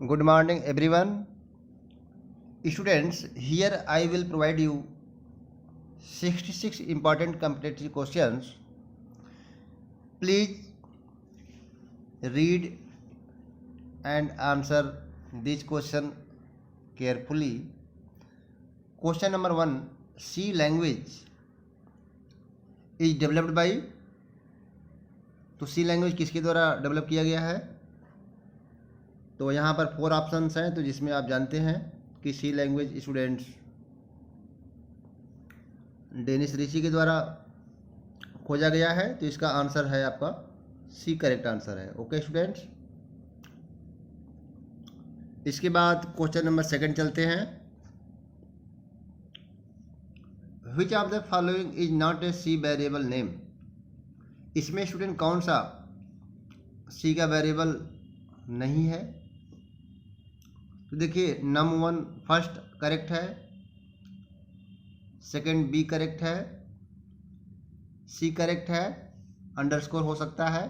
Good morning, everyone. Students, here I will provide you 66 important competitive questions. Please read and answer these questions carefully. Question number 1. C language is developed by, तो सी language किसके द्वारा develop किया गया है? तो यहाँ पर 4 options हैं, तो जिसमें आप जानते हैं कि सी लैंग्वेज स्टूडेंट्स डेनिस ऋषि के द्वारा खोजा गया है, तो इसका आंसर है आपका सी, करेक्ट आंसर है। ओके स्टूडेंट्स, इसके बाद क्वेश्चन नंबर 2 चलते हैं। Which of the following is not a C variable name? इसमें स्टूडेंट कौन सा सी का वेरिएबल नहीं है? तो देखिए, नंबर 1 फर्स्ट करेक्ट है, सेकंड बी करेक्ट है, सी करेक्ट है, अंडरस्कोर हो सकता है,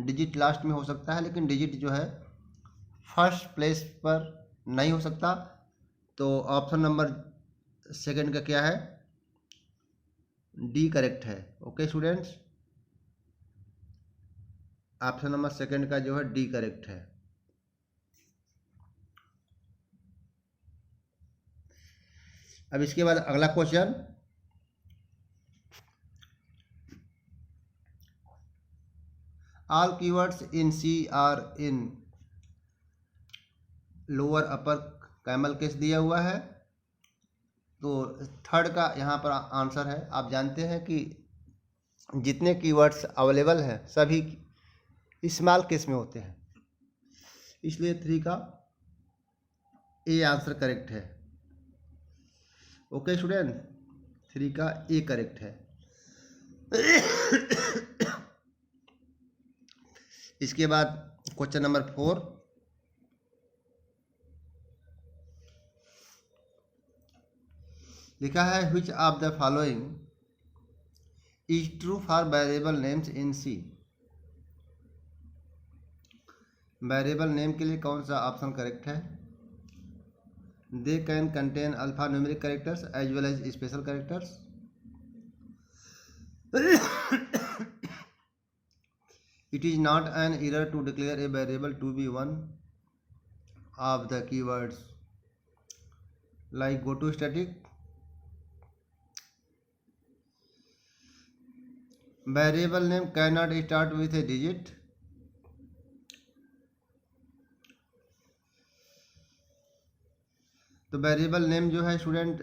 डिजिट लास्ट में हो सकता है, लेकिन डिजिट जो है फर्स्ट प्लेस पर नहीं हो सकता। तो ऑप्शन नंबर 2 का क्या है? डी करेक्ट है। ओके स्टूडेंट्स, ऑप्शन नंबर 2 का जो है डी करेक्ट है। अब इसके बाद अगला question, all keywords in C are in lower upper camel case दिया हुआ है, तो थर्ड का यहाँ पर आंसर है। आप जानते हैं कि जितने कीवर्ड्स अवेलेबल हैं सभी स्मॉल केस में होते हैं, इसलिए 3 का ए आंसर करेक्ट है। ओके स्टूडेंट, 3 का ए करेक्ट है। इसके बाद क्वेश्चन नंबर 4, लिखा है which of the following is true for variable names in C? Variable name के लिए कौन सा ऑप्शन करेक्ट है? They can contain alpha numeric characters as well as special characters. It is not an error to declare a variable to be one of the keywords like go to static. Variable name cannot start with a digit. तो variable name जो है student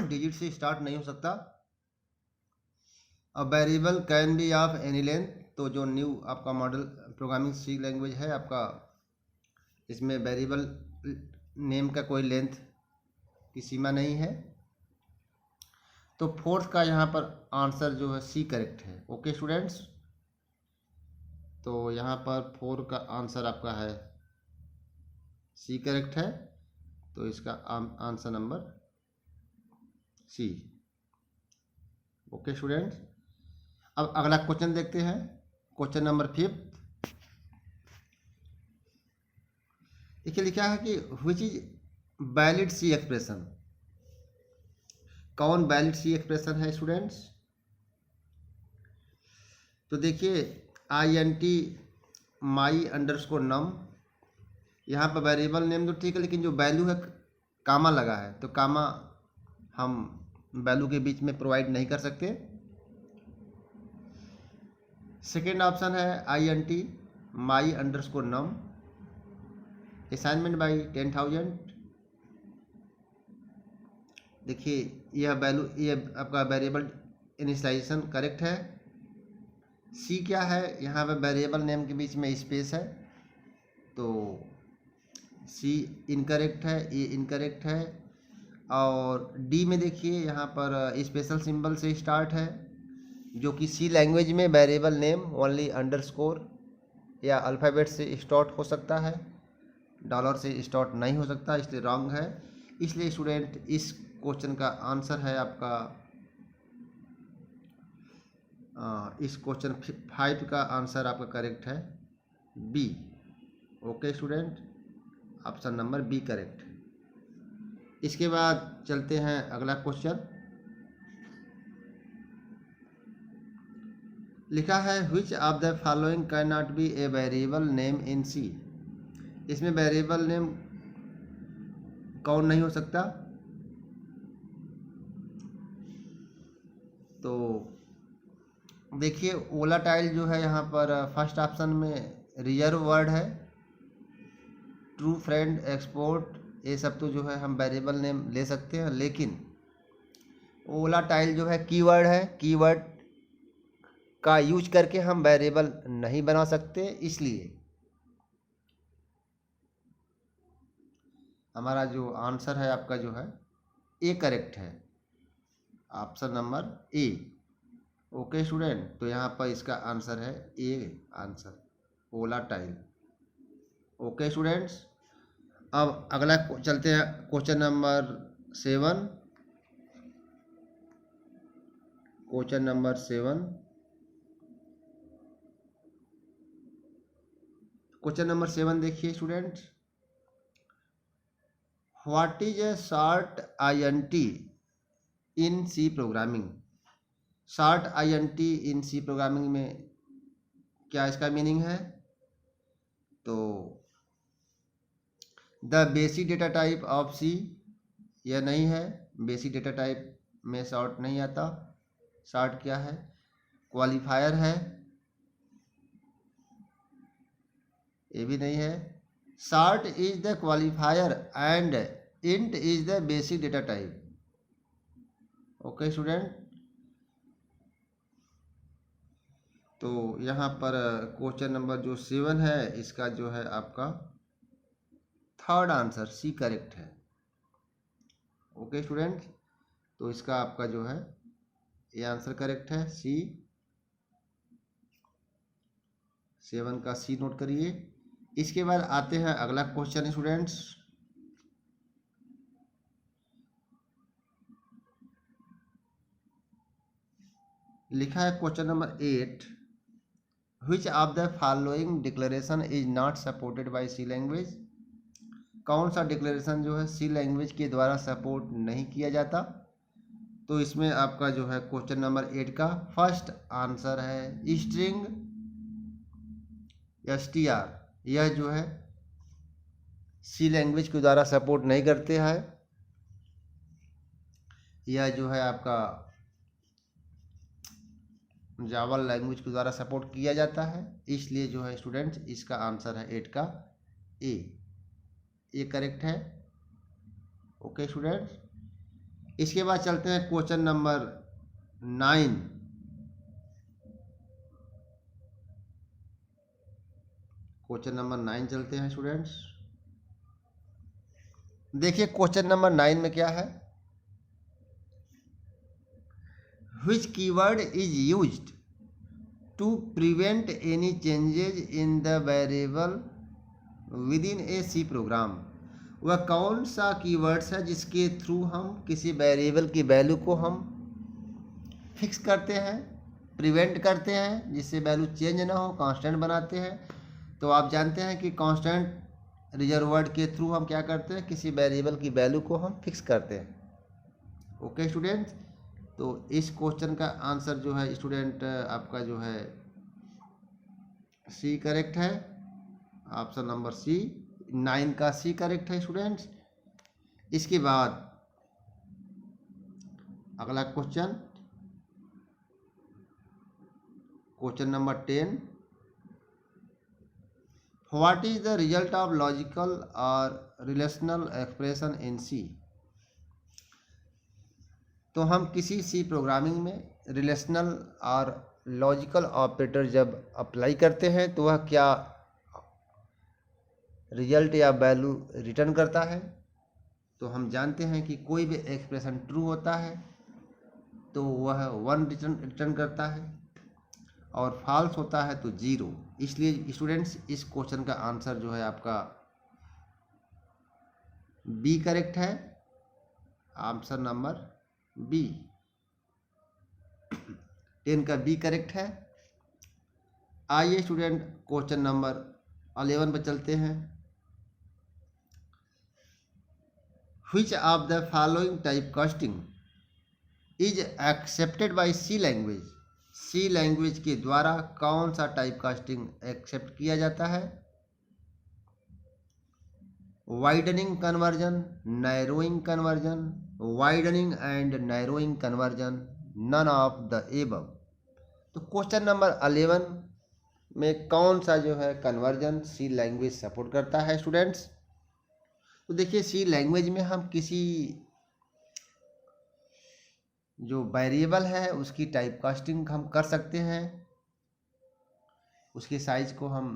digit से start नहीं हो सकता। अब variable can be of any length, तो जो न्यू आपका मॉडल प्रोग्रामिंग सी लैंग्वेज है आपका, इसमें वेरिएबल नेम का कोई लेंथ की सीमा नहीं है। तो फोर्थ का यहाँ पर आंसर जो है सी करेक्ट है। ओके स्टूडेंट्स, तो यहाँ पर 4 का आंसर आपका है सी करेक्ट है, तो इसका answer number C. Okay students, अब अगला क्वेश्चन देखते हैं। क्वेश्चन नंबर 5, देखिए लिखा है कि which is valid C expression? कौन वैलिड सी एक्सप्रेशन है स्टूडेंट्स? तो देखिए, INT माई अंडरस्कोर नम, यहाँ पर वेरिएबल नेम तो ठीक है, लेकिन जो वैल्यू है कामा लगा है, तो कामा हम वैल्यू के बीच में प्रोवाइड नहीं कर सकते। सेकेंड ऑप्शन है INT my underscore num, assignment by 10,000। देखिए, यह वैल्यू, ये आपका वेरिएबल इनिशियलाइजेशन करेक्ट है। सी क्या है? यहाँ पर वेरिएबल नेम के बीच में स्पेस है, तो सी इनकरेक्ट है, ए इनकरेक्ट है। और डी में देखिए यहाँ पर स्पेशल सिंबल से स्टार्ट है, जो कि सी लैंग्वेज में वेरिएबल नेम ओनली अंडरस्कोर या अल्फ़ाबेट से स्टार्ट हो सकता है, डॉलर से स्टार्ट नहीं हो सकता, इसलिए रॉन्ग है। इसलिए स्टूडेंट इस क्वेश्चन का आंसर है आपका, इस क्वेश्चन 5 का आंसर आपका करेक्ट है। B. Okay student, option number B correct. इसके बाद चलते हैं अगला क्वेश्चन। लिखा है which of the following can not be a variable name in C. इसमें वेरिएबल नेम कौन नहीं हो सकता? तो देखिए वोलाटाइल जो है यहाँ पर फर्स्ट ऑप्शन में रिजर्व वर्ड है। ट्रू, फ्रेंड, एक्सपोर्ट, ये सब तो जो है हम वेरिएबल नेम ले सकते हैं, लेकिन वोलाटाइल जो है कीवर्ड है, कीवर्ड का यूज करके हम वेरिएबल नहीं बना सकते, इसलिए हमारा जो आंसर है आपका जो है ए करेक्ट है, option number A. Okay student, तो यहाँ पर इसका आंसर है A answer, volatile. Okay students, अब अगला चलते हैं question number 7। Question number 7। Question number 7 देखिए student, what is a short INT in C programming. Short INT in C programming में क्या इसका मीनिंग है? तो the basic data type of C, यह नहीं है, बेसिक डेटा टाइप में शॉर्ट नहीं आता। शॉर्ट क्या है? क्वालिफायर है, ये भी नहीं है। Short is the qualifier and int is the basic data type. Okay student, तो यहाँ पर क्वेश्चन नंबर जो 7 है इसका जो है आपका थर्ड आंसर सी करेक्ट है। ओके स्टूडेंट, तो इसका आपका जो है ये आंसर करेक्ट है, सी। 7 का सी नोट करिए। इसके बाद आते हैं अगला क्वेश्चन स्टूडेंट्स। लिखा है question number 8, which of the following declaration is not supported by C language. कौन सा डिक्लेरेशन जो है सी लैंग्वेज के द्वारा सपोर्ट नहीं किया जाता? तो इसमें आपका जो है क्वेश्चन नंबर 8 का फर्स्ट आंसर है स्ट्रिंग STR। यह जो है सी लैंग्वेज के द्वारा सपोर्ट नहीं करते हैं, यह जो है आपका जावा लैंग्वेज के द्वारा सपोर्ट किया जाता है, इसलिए जो है स्टूडेंट्स इसका आंसर है 8 का ए, ये करेक्ट है। ओके स्टूडेंट्स, इसके बाद चलते हैं क्वेश्चन नंबर 9। क्वेश्चन नंबर 9 चलते हैं स्टूडेंट्स। देखिए क्वेश्चन नंबर 9 में क्या है, which keyword is used to prevent any changes in the variable with in a C program. वह कौन सा कीवर्ड्स है जिसके थ्रू हम किसी वेरिएबल की वैल्यू को हम फिक्स करते हैं, प्रिवेंट करते हैं, जिससे वैल्यू चेंज ना हो, कांस्टेंट बनाते हैं। तो आप जानते हैं कि कांस्टेंट रिजर्व वर्ड के थ्रू हम क्या करते हैं, किसी वेरिएबल की वैल्यू को हम फिक्स करते हैं। ओके स्टूडेंट्स, तो इस क्वेश्चन का आंसर जो है स्टूडेंट आपका जो है सी करेक्ट है, ऑप्शन नंबर सी, 9 का सी करेक्ट है स्टूडेंट्स। इसके बाद अगला question, question number 10, what is the result of logical और रिलेशनल एक्सप्रेशन इन सी। तो हम किसी सी प्रोग्रामिंग में रिलेशनल और लॉजिकल ऑपरेटर जब अप्लाई करते हैं तो वह क्या रिजल्ट या वैल्यू रिटर्न करता है। तो हम जानते हैं कि कोई भी एक्सप्रेशन ट्रू होता है तो वह 1 रिटर्न करता है, और फॉल्स होता है तो 0। इसलिए स्टूडेंट्स इस क्वेश्चन का आंसर जो है आपका बी करेक्ट है, ऑप्शन नंबर बी, 10 का बी करेक्ट है। आइए स्टूडेंट क्वेश्चन नंबर 11 पे चलते हैं। Which of the following typecasting is accepted by C language? C language के द्वारा कौन सा टाइपकास्टिंग एक्सेप्ट किया जाता है? Widening conversion, narrowing conversion, widening and narrowing conversion, none of the above. तो क्वेश्चन नंबर 11 में कौन सा जो है कन्वर्जन सी लैंग्वेज सपोर्ट करता है स्टूडेंट्स? तो देखिए, सी लैंग्वेज में हम किसी जो वेरिएबल है उसकी टाइपकास्टिंग हम कर सकते हैं, उसके साइज को हम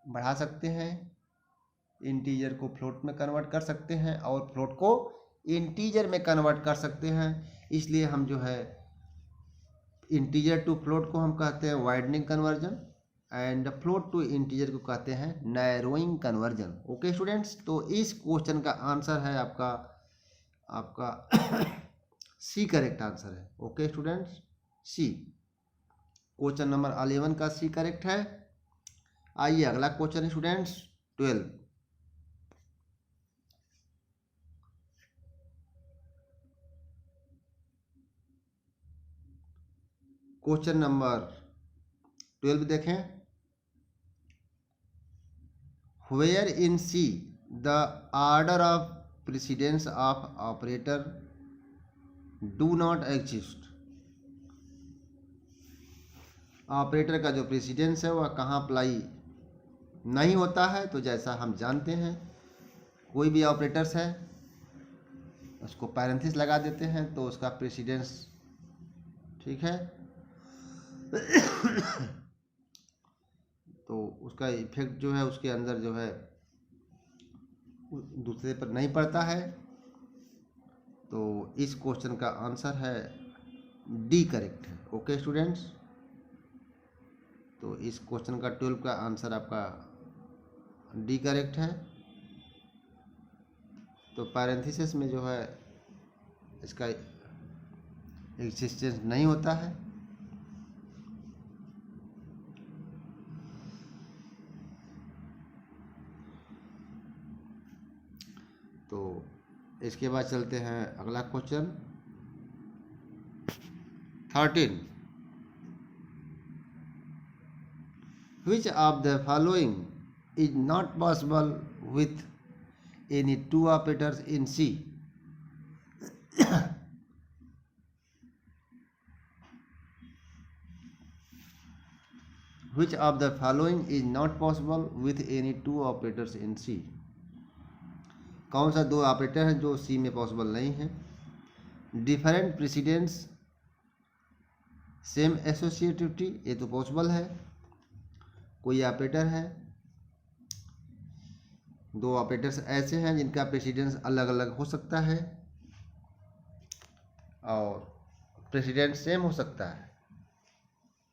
बढ़ा सकते हैं, इंटीजर को फ्लोट में कन्वर्ट कर सकते हैं और फ्लोट को इंटीजर में कन्वर्ट कर सकते हैं। इसलिए हम जो है इंटीजर टू फ्लोट को हम कहते हैं widening conversion and float to integer को कहते हैं नैरोइंग कन्वर्जन। ओके स्टूडेंट्स, तो इस क्वेश्चन का आंसर है आपका सी करेक्ट आंसर है। ओके स्टूडेंट्स, सी क्वेश्चन नंबर 11 का सी करेक्ट है। आइए अगला क्वेश्चन है स्टूडेंट्स 12। क्वेश्चन नंबर 12 देखें। Where in C the order of precedence of operator do not exist? Operator का जो प्रेसिडेंस है वह कहाँ अप्लाई नहीं होता है? तो जैसा हम जानते हैं, कोई भी ऑपरेटर्स है उसको पैरेंथिस लगा देते हैं तो उसका प्रेसिडेंस, ठीक है, तो उसका इफेक्ट जो है उसके अंदर जो है दूसरे पर नहीं पड़ता है। तो इस क्वेश्चन का आंसर है डी करेक्ट है। ओके स्टूडेंट्स, तो इस क्वेश्चन का 12 का आंसर आपका डी करेक्ट है। तो पैरेंथेसिस में जो है इसका एग्जिस्टेंस नहीं होता है। तो इसके बाद चलते हैं अगला question 13। Which of the following is not possible with any two operators in C? Which of the following is not possible with any two operators in C? कौन सा दो ऑपरेटर हैं जो सी में पॉसिबल नहीं है? डिफरेंट प्रेसिडेंस, सेम एसोसिएटिविटी, ये तो पॉसिबल है। कोई ऑपरेटर है, दो ऑपरेटर्स ऐसे हैं जिनका प्रेसिडेंस अलग अलग हो सकता है और प्रेसिडेंस सेम हो सकता है।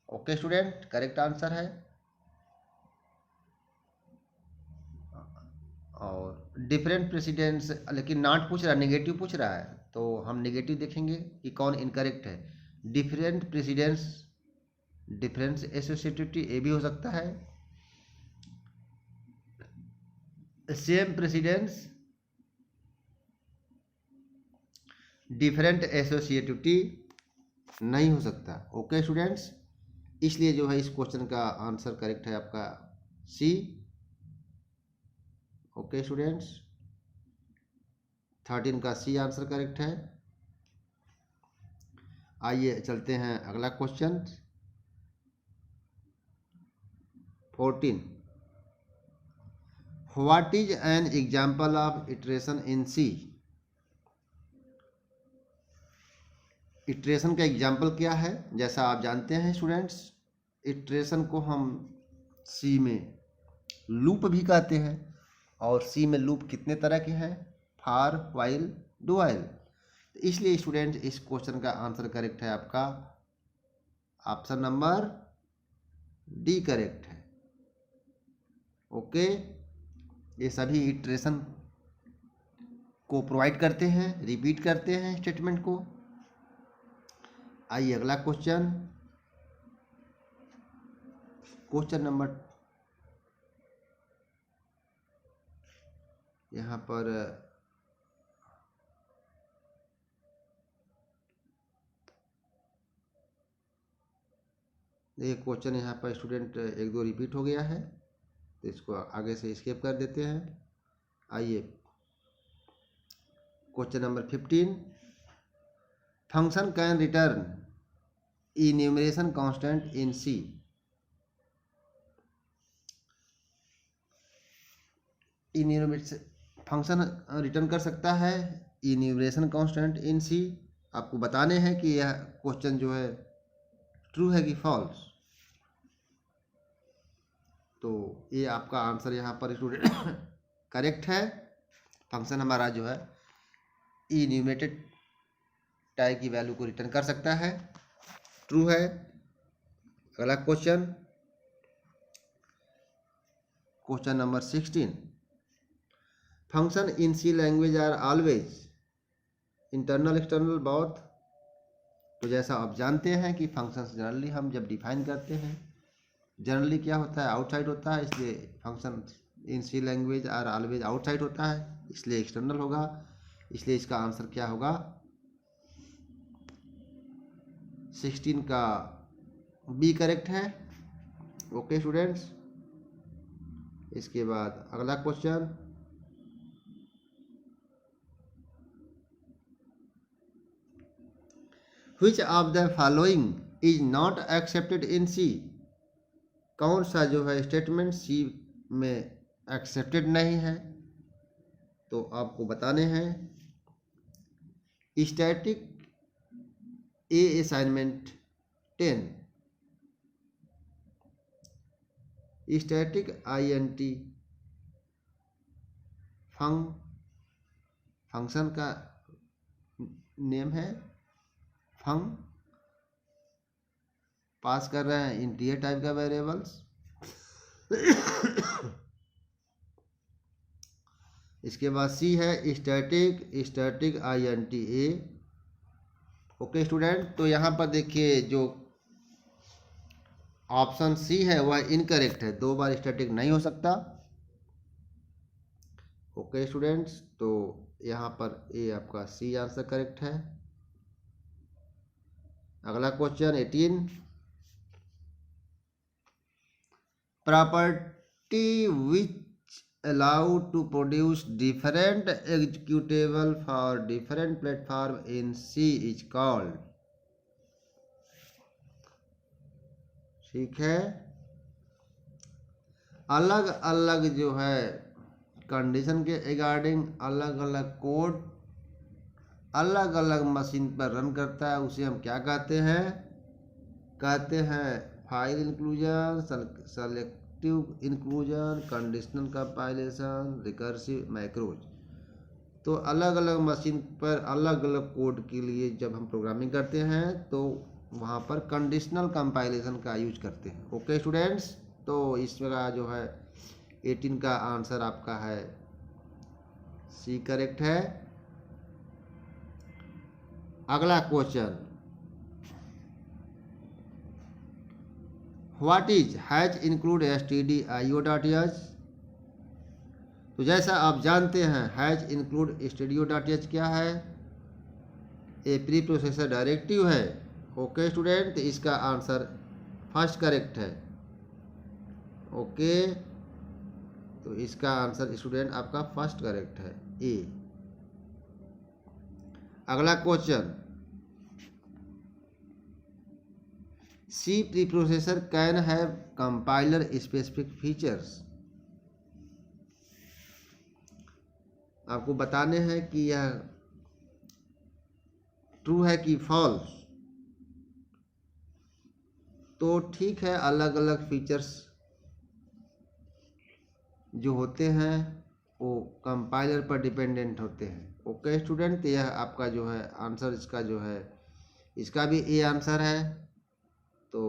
ओके स्टूडेंट, करेक्ट आंसर है। और डिफरेंट प्रेसिडेंस, लेकिन नॉट पूछ रहा, नेगेटिव पूछ रहा है, तो हम नेगेटिव देखेंगे कि कौन इनकरेक्ट है। डिफरेंट प्रेसिडेंस, डिफरेंस एसोसिएटिविटी, ये भी हो सकता है। सेम प्रेसिडेंस, डिफरेंट एसोसिएटिविटी नहीं हो सकता। ओके स्टूडेंट्स, इसलिए जो है इस क्वेश्चन का आंसर करेक्ट है आपका सी। ओके स्टूडेंट्स, 13 का सी आंसर करेक्ट है। आइए चलते हैं अगला question 14। What is an example of iteration in C? Iteration का एग्जाम्पल क्या है? जैसा आप जानते हैं स्टूडेंट्स, इटरेशन को हम सी में लूप भी कहते हैं और सी में लूप कितने तरह के हैं? For, while, do while. तो इसलिए स्टूडेंट्स इस क्वेश्चन का आंसर करेक्ट है आपका ऑप्शन नंबर डी करेक्ट है। ओके, ये सभी इटरेशन को प्रोवाइड करते हैं, रिपीट करते हैं स्टेटमेंट को। आइए अगला क्वेश्चन, क्वेश्चन नंबर यहाँ पर एक क्वेश्चन यहाँ पर स्टूडेंट एक दो रिपीट हो गया है, तो इसको आगे से स्किप कर देते हैं। आइए question number 15, function can return enumeration constant in C. Enumeration function return कर सकता है इन्यूमरेशन कांस्टेंट इन सी। आपको बताने हैं कि यह क्वेश्चन जो है ट्रू है कि फॉल्स। तो ये आपका आंसर यहाँ पर स्टूडेंट करेक्ट है। फंक्शन हमारा जो है इन्यूमरेटेड टाइप की वैल्यू को रिटर्न कर सकता है, ट्रू है। अगला question, question number 16, function in C language are always internal external both. तो जैसा आप जानते हैं कि फंक्शंस जनरली हम जब डिफाइन करते हैं, जनरली क्या होता है, आउटसाइड होता है, इसलिए function in C language are always outside होता है, इसलिए एक्सटर्नल होगा। इसलिए इसका आंसर क्या होगा, 16 का बी करेक्ट है। ओके स्टूडेंट्स, इसके बाद अगला question, which of the following is not accepted in C. कौन सा जो है स्टेटमेंट सी में एक्सेप्टेड नहीं है, तो आपको बताने हैं। स्टैटिक ए असाइनमेंट 10, स्टैटिक INT फंक्शन का नेम है, पास कर रहे हैं इंटीजर टाइप का वेरिएबल्स। इसके बाद सी है स्टैटिक INT ए। ओके स्टूडेंट, तो यहाँ पर देखिए जो ऑप्शन सी है वह इनकरेक्ट है, 2 बार स्टैटिक नहीं हो सकता। ओके स्टूडेंट्स, तो यहाँ पर ए आपका सी आंसर करेक्ट है। अगला question 18, property which allow to produce different executable for different platform in C is called. ठीक है, अलग अलग जो है कंडीशन के रिगार्डिंग अलग अलग कोड अलग अलग मशीन पर रन करता है, उसे हम क्या कहते हैं, कहते हैं file inclusion, selective inclusion, conditional compilation, recursive macros. तो अलग अलग मशीन पर अलग अलग कोड के लिए जब हम प्रोग्रामिंग करते हैं तो वहाँ पर कंडीशनल कंपाइलेशन का यूज करते हैं। ओके स्टूडेंट्स, तो इसका जो है 18 का आंसर आपका है सी करेक्ट है। अगला question, what is has include stdio.h। तो जैसा आप जानते हैं हैज इंक्लूड stdio.h क्या है, ए प्री प्रोसेसर डायरेक्टिव है। ओके स्टूडेंट, इसका आंसर फर्स्ट करेक्ट है। ओके, तो इसका आंसर स्टूडेंट आपका फर्स्ट करेक्ट है, ए। अगला question, C preprocessor can have compiler specific features. आपको बताने हैं कि यह ट्रू है कि फॉल्स। तो ठीक है, अलग अलग फीचर्स जो होते हैं वो कंपाइलर पर डिपेंडेंट होते हैं। ओके स्टूडेंट, यह आपका जो है आंसर, इसका जो है इसका भी ए आंसर है, तो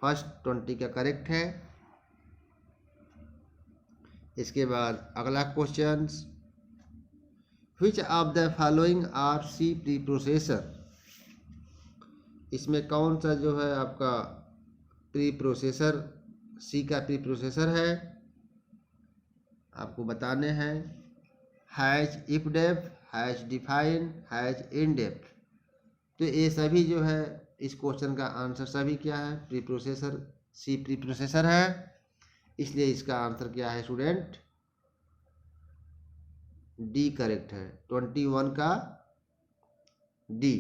फर्स्ट 20 का करेक्ट है। इसके बाद अगला question, which of the following are C preprocessor. इसमें कौन सा जो है आपका प्री प्रोसेसर सी का प्री प्रोसेसर है। आपको बताने हैं। Hash ifdef, hash define, hash in depth. तो ये सभी जो है इस क्वेश्चन का आंसर सभी क्या है, preprocessor, C preprocessor है, इसलिए इसका आंसर क्या है स्टूडेंट, डी करेक्ट है, 21 का डी।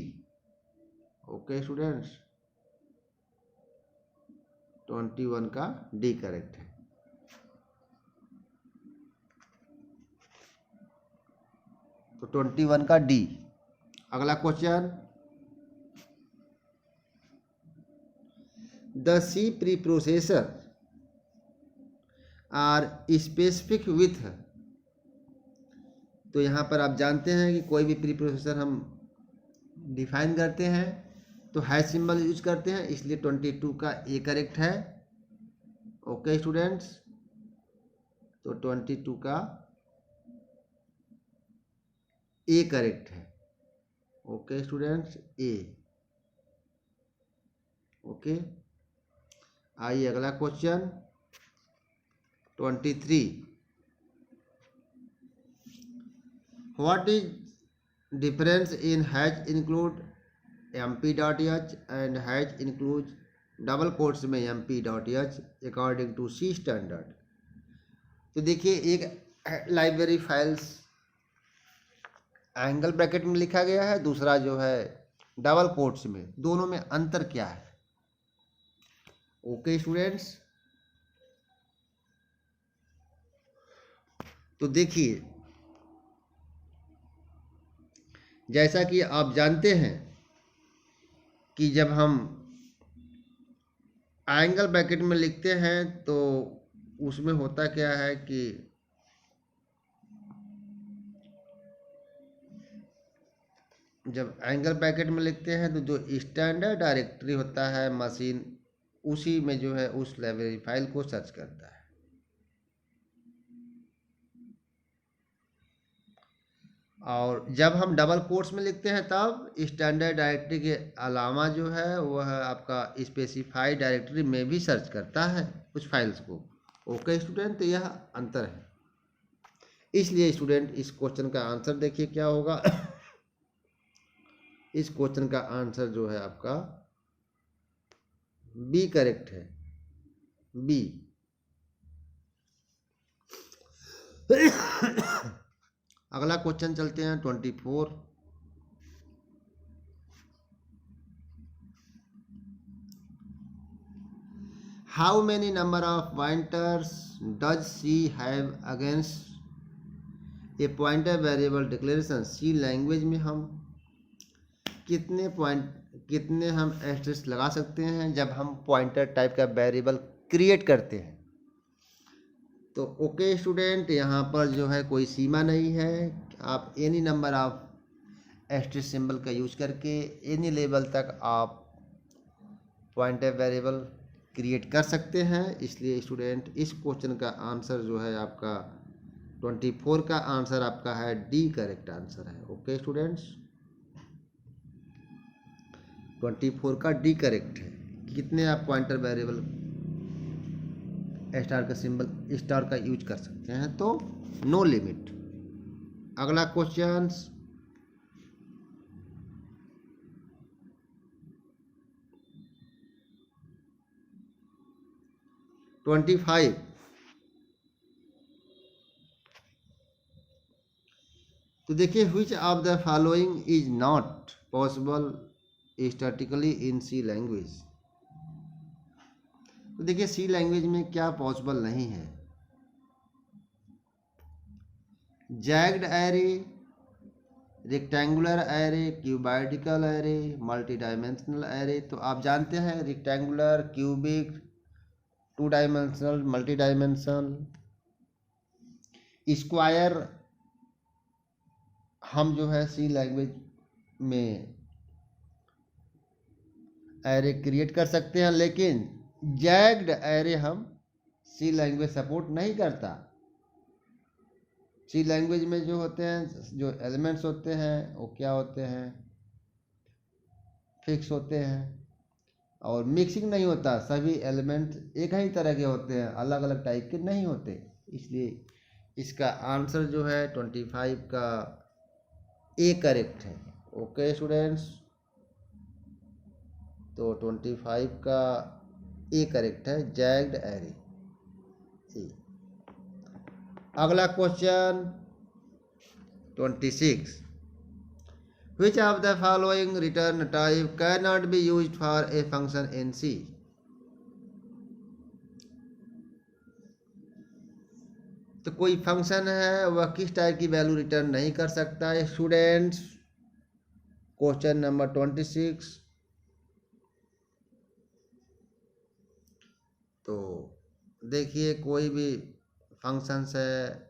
ओके स्टूडेंट्स, 21 का डी करेक्ट है। तो 21 का डी। अगला question, the C preprocessor are specific with. तो यहाँ पर आप जानते हैं कि कोई भी प्री प्रोसेसर हम डिफाइन करते हैं तो हैश सिंबल यूज करते हैं, इसलिए 22 का ए करेक्ट है। ओके स्टूडेंट्स, तो 22 का ए करेक्ट है। ओके स्टूडेंट्स, ए। ओके, आइए अगला question 23, what is difference in has include mp.h and has include double quotes में mp.h according to C standard. तो देखिए, एक लाइब्रेरी फाइल्स एंगल ब्रैकेट में लिखा गया है, दूसरा जो है डबल कोट्स में, दोनों में अंतर क्या है। ओके स्टूडेंट्स, तो देखिए, जैसा कि आप जानते हैं कि जब हम एंगल ब्रैकेट में लिखते हैं तो उसमें होता क्या है कि जब एंगल ब्रैकेट में लिखते हैं तो जो स्टैंडर्ड डायरेक्टरी होता है मशीन, उसी में जो है उस लाइब्रेरी फाइल को सर्च करता है। और जब हम डबल कोट्स में लिखते हैं तब स्टैंडर्ड डायरेक्टरी के अलावा जो है वह आपका स्पेसिफाइड डायरेक्टरी में भी सर्च करता है कुछ फाइल्स को। ओके स्टूडेंट, तो यह अंतर है। इसलिए स्टूडेंट इस क्वेश्चन का आंसर देखिए क्या होगा। इस क्वेश्चन का आंसर जो है आपका बी करेक्ट है, बी। अगला क्वेश्चन चलते हैं 24, how many number of pointers does C have against a pointer variable declaration. C language में हम कितने हम एस्टेरिस्क लगा सकते हैं जब हम पॉइंटर टाइप का वेरिएबल क्रिएट करते हैं। तो ओके स्टूडेंट, यहाँ पर जो है कोई सीमा नहीं है, आप any number of asterisk symbol का यूज करके एनी लेवल तक आप पॉइंटर वेरिएबल क्रिएट कर सकते हैं। इसलिए स्टूडेंट इस क्वेश्चन का आंसर जो है आपका 24 का आंसर आपका है डी करेक्ट आंसर है। ओके स्टूडेंट्स, 24 का डी करेक्ट है। कितने आप पॉइंटर वेरिएबल स्टार का सिंबल स्टार का यूज कर सकते हैं, तो नो लिमिट। अगला क्वेश्चन 25, तो देखिए, which of the following is not possible statically in C language. तो देखिए, सी लैंग्वेज में क्या पॉसिबल नहीं है, jagged array, rectangular array, cuboidical array, multi dimensional array. तो आप जानते हैं rectangular, cubic, 2 dimensional, multi dimensional, square हम जो है सी लैंग्वेज में एरे क्रिएट कर सकते हैं, लेकिन जैग्ड एरे हम सी लैंग्वेज सपोर्ट नहीं करता। सी लैंग्वेज में जो होते हैं, जो एलिमेंट्स होते हैं वो क्या होते हैं, फिक्स होते हैं और मिक्सिंग नहीं होता। सभी एलिमेंट्स एक ही तरह के होते हैं, अलग अलग टाइप के नहीं होते। इसलिए इसका आंसर जो है 25 का ए करेक्ट है। ओके स्टूडेंट्स, तो 25 का ए करेक्ट है, जैग्ड एरे। अगला question 26, which of the following return type cannot be used for a function in C? तो कोई फंक्शन है वह किस टाइप की वैल्यू रिटर्न नहीं कर सकता है स्टूडेंट्स। क्वेश्चन नंबर 26, तो देखिए कोई भी फंक्शंस है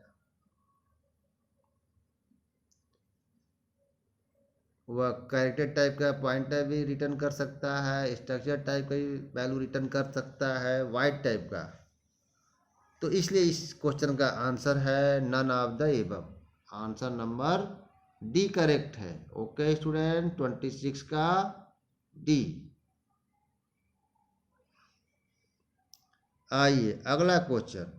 वह कैरेक्टर टाइप का पॉइंटर भी रिटर्न कर सकता है, स्ट्रक्चर टाइप का भी वैल्यू रिटर्न कर सकता है, वाइड टाइप का। तो इसलिए इस क्वेश्चन का आंसर है none of the above. Answer number D correct है। ओके स्टूडेंट, 26 का डी। आइए अगला क्वेश्चन,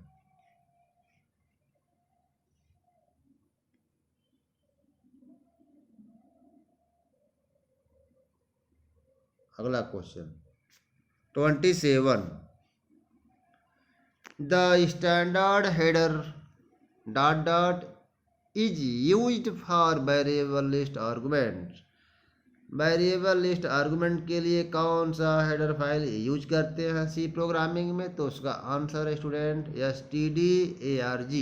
अगला question 27, the standard header dot dot is used for variable list argument. Variable list argument के लिए कौन सा हेडर फाइल यूज करते हैं सी प्रोग्रामिंग में? तो उसका आंसर है स्टूडेंट stdarg,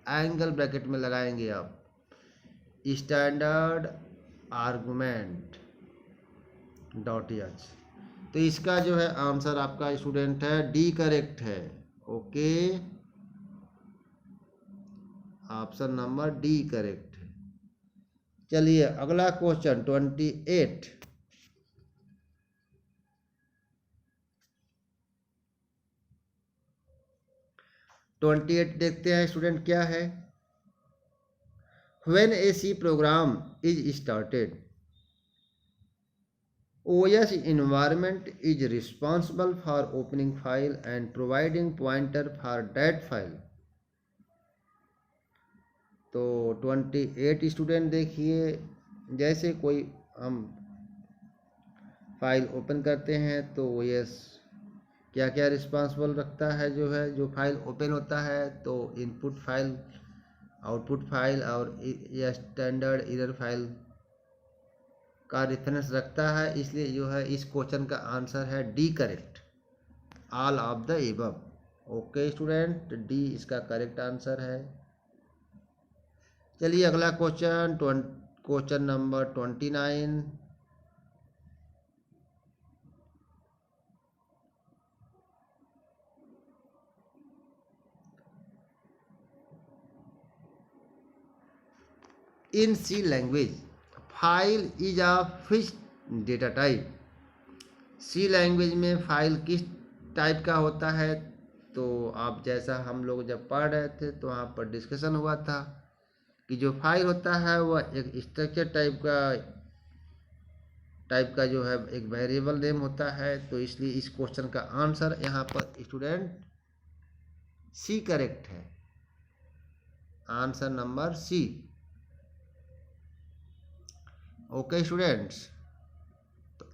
एंगल ब्रैकेट में लगाएंगे आप, स्टैंडर्ड आर्गुमेंट डॉट एच। तो इसका जो है आंसर आपका स्टूडेंट है डी करेक्ट है। Okay, option number D correct है। चलिए अगला क्वेश्चन 28, देखते हैं स्टूडेंट क्या है। When a C program is started, OS environment is responsible for opening file and providing pointer for that file। तो 28 स्टूडेंट देखिए, जैसे कोई हम फाइल ओपन करते हैं तो OS क्या क्या रिस्पॉन्सिबल रखता है, जो फाइल ओपन होता है तो इनपुट फाइल, आउटपुट फाइल और या स्टैंडर्ड एरर फाइल का रेफरेंस रखता है। इसलिए जो है इस क्वेश्चन का आंसर है D correct, all of the above. Okay student, D इसका करेक्ट आंसर है। चलिए अगला question, question number 29, in C language file is of fixed data type. C language में फाइल किस टाइप का होता है? तो आप जैसा हम लोग जब पढ़ रहे थे तो वहाँ पर डिस्कशन हुआ था कि जो फाइल होता है वह एक स्ट्रक्चर टाइप का जो है एक वेरिएबल नेम होता है। तो इसलिए इस क्वेश्चन का आंसर यहाँ पर स्टूडेंट सी करेक्ट है, answer number C. Okay students, तो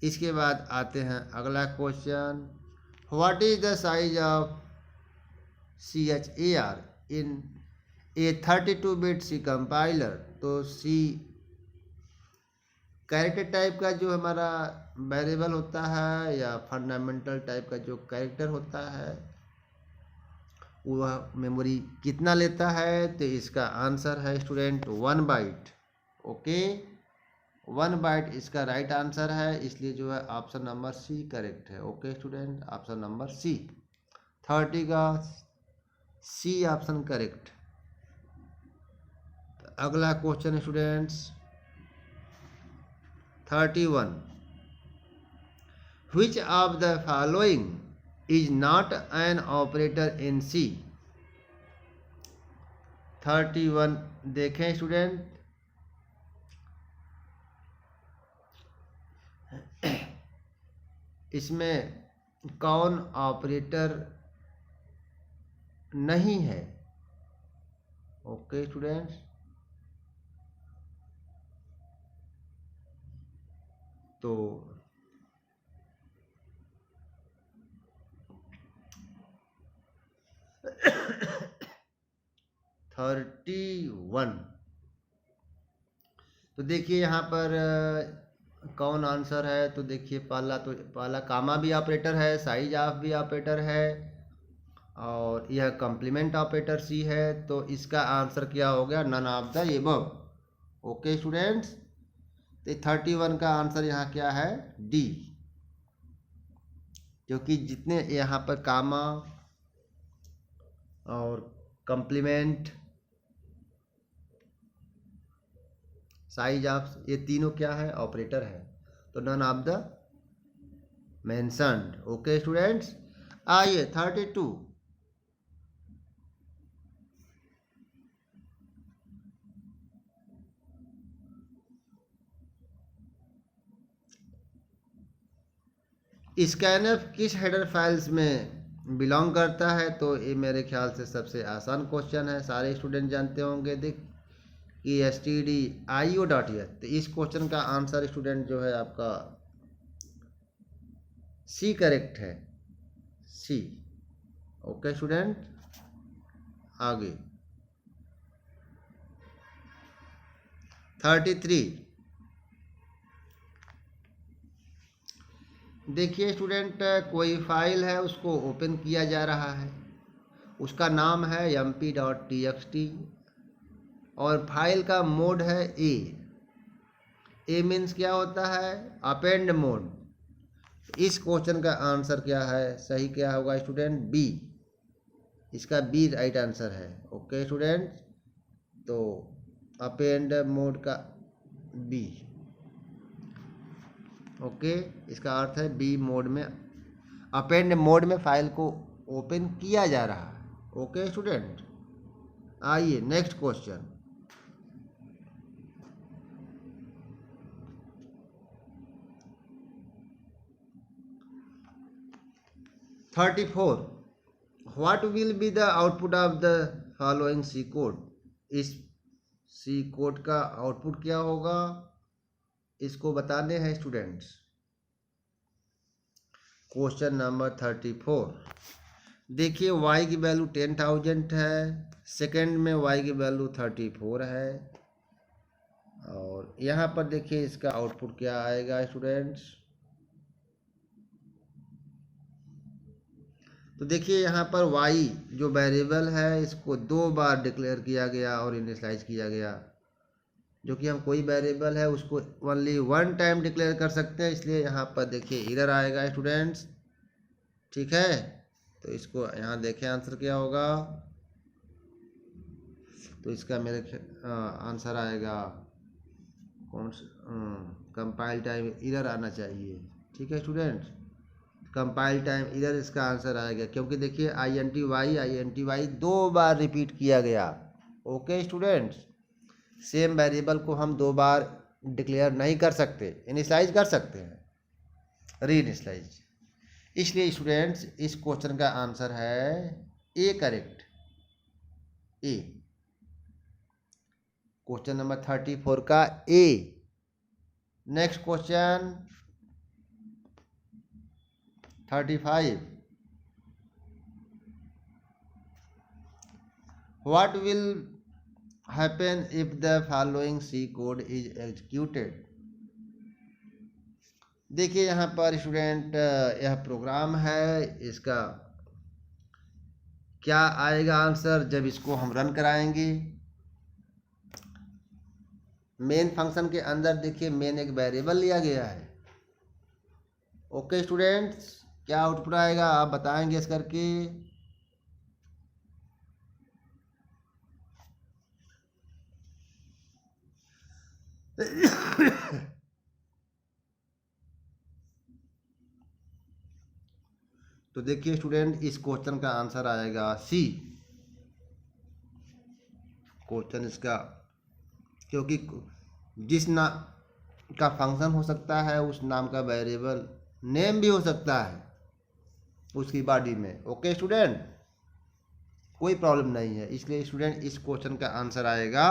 इसके बाद आते हैं अगला question, what is the size of CHAR in a 32-bit C compiler. तो सी कैरेक्टर टाइप का जो हमारा वेरिएबल होता है या फंडामेंटल टाइप का जो कैरेक्टर होता है वह मेमोरी कितना लेता है? तो इसका आंसर है स्टूडेंट 1 बाइट। ओके, 1 बाइट इसका राइट आंसर है, इसलिए जो है ऑप्शन नंबर सी करेक्ट है। Okay student, option number C, 30 का सी ऑप्शन करेक्ट। अगला question students 31, which of the following is not an operator in C. 31 देखें स्टूडेंट, इसमें कौन ऑपरेटर नहीं है? ओके स्टूडेंट्स, तो थर्टी वन, तो देखिए यहाँ पर कौन आंसर है, तो देखिए पहला कामा भी ऑपरेटर है, साइज ऑफ भी ऑपरेटर है, और यह कंप्लीमेंट ऑपरेटर सी है, तो इसका आंसर क्या हो गया, none of the above. Okay students, तो 31 का आंसर यहाँ क्या है, डी, क्योंकि जितने यहाँ पर कामा और कंप्लीमेंट, साइज ऑफ, ये तीनों क्या है, ऑपरेटर है, तो none of the mentioned. Okay students, आइए 32, स्कैनफ किस हेडर फाइल्स में बिलोंग करता है, तो ये मेरे ख्याल से सबसे आसान क्वेश्चन है, सारे स्टूडेंट जानते होंगे। देख कि stdio.h, तो इस क्वेश्चन का आंसर स्टूडेंट जो है आपका सी करेक्ट है, सी। ओके स्टूडेंट, आगे 33, देखिए स्टूडेंट, कोई फाइल है उसको ओपन किया जा रहा है, उसका नाम है mp.txt और फाइल का मोड है ए मीन्स क्या होता है, अपेंड मोड। इस क्वेश्चन का आंसर क्या है, सही क्या होगा स्टूडेंट, बी, इसका बी राइट आंसर है। ओके स्टूडेंट, तो अपेंड मोड का बी, ओके, इसका अर्थ है बी मोड में, अपेंड मोड में फाइल को ओपन किया जा रहा है। ओके स्टूडेंट, आइए next question, thirty four, what will be the output of the following C code, इस सी कोड का आउटपुट क्या होगा, इसको बताने हैं स्टूडेंट्स। क्वेश्चन नंबर 34, देखिए y की वैल्यू 10,000 है, सेकेंड में y की वैल्यू 34 है, और यहाँ पर देखिए इसका आउटपुट क्या आएगा स्टूडेंट्स। तो देखिए यहाँ पर y जो वेरिएबल है इसको 2 बार डिक्लेयर किया गया और इनिशियलाइज किया गया, जो कि हम कोई वेरिएबल है उसको ओनली 1 टाइम डिक्लेयर कर सकते हैं, इसलिए यहाँ पर देखिए एरर आएगा स्टूडेंट्स, ठीक है। तो इसको यहाँ देखें आंसर क्या होगा, तो इसका मेरे आंसर आएगा कौन सा, कंपाइल टाइम एरर आना चाहिए, ठीक है स्टूडेंट्स, कंपाइल टाइम एरर इसका आंसर आएगा, क्योंकि देखिए INTY 2 बार रिपीट किया गया। ओके स्टूडेंट्स, सेम वेरिएबल को हम 2 बार डिक्लेयर नहीं कर सकते, इनिशियलाइज कर सकते हैं, री इनिशियलाइज, इसलिए स्टूडेंट्स इस क्वेश्चन का आंसर है A correct, A, question number 34 का A. Next question 35, what will happen if the following C code is executed, देखिए यहाँ पर स्टूडेंट यह प्रोग्राम है, इसका क्या आएगा आंसर जब इसको हम रन कराएंगे। मेन फंक्शन के अंदर देखिए मेन एक वेरिएबल लिया गया है। ओके स्टूडेंट्स, क्या आउटपुट आएगा आप बताएंगे इस करके। तो देखिए स्टूडेंट इस क्वेश्चन का आंसर आएगा सी, क्वेश्चन इसका, क्योंकि जिस नाम का फंक्शन हो सकता है उस नाम का वेरिएबल नेम भी हो सकता है उसकी बॉडी में। ओके स्टूडेंट, कोई प्रॉब्लम नहीं है। इसलिए स्टूडेंट इस क्वेश्चन का आंसर आएगा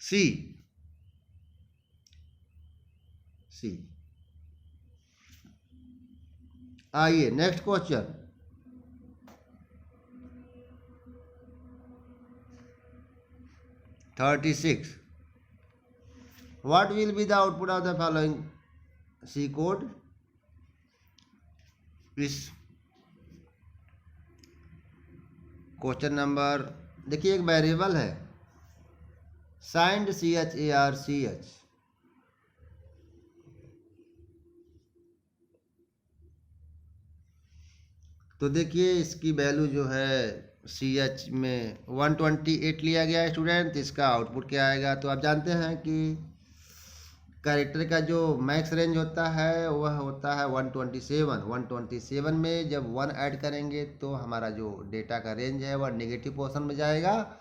सी। सी। आइए next question. Thirty six. What will be the output of the following C code? इस क्वेश्चन नंबर देखिए, एक वेरिएबल है साइंड CHARCH। तो देखिए इसकी वैल्यू जो है CH में 128 लिया गया है स्टूडेंट। इसका आउटपुट क्या आएगा? तो आप जानते हैं कि कैरेक्टर का जो मैक्स रेंज होता है वह होता है 127। 127 में जब 1 ऐड करेंगे तो हमारा जो डेटा का रेंज है वह नेगेटिव पोर्शन में जाएगा,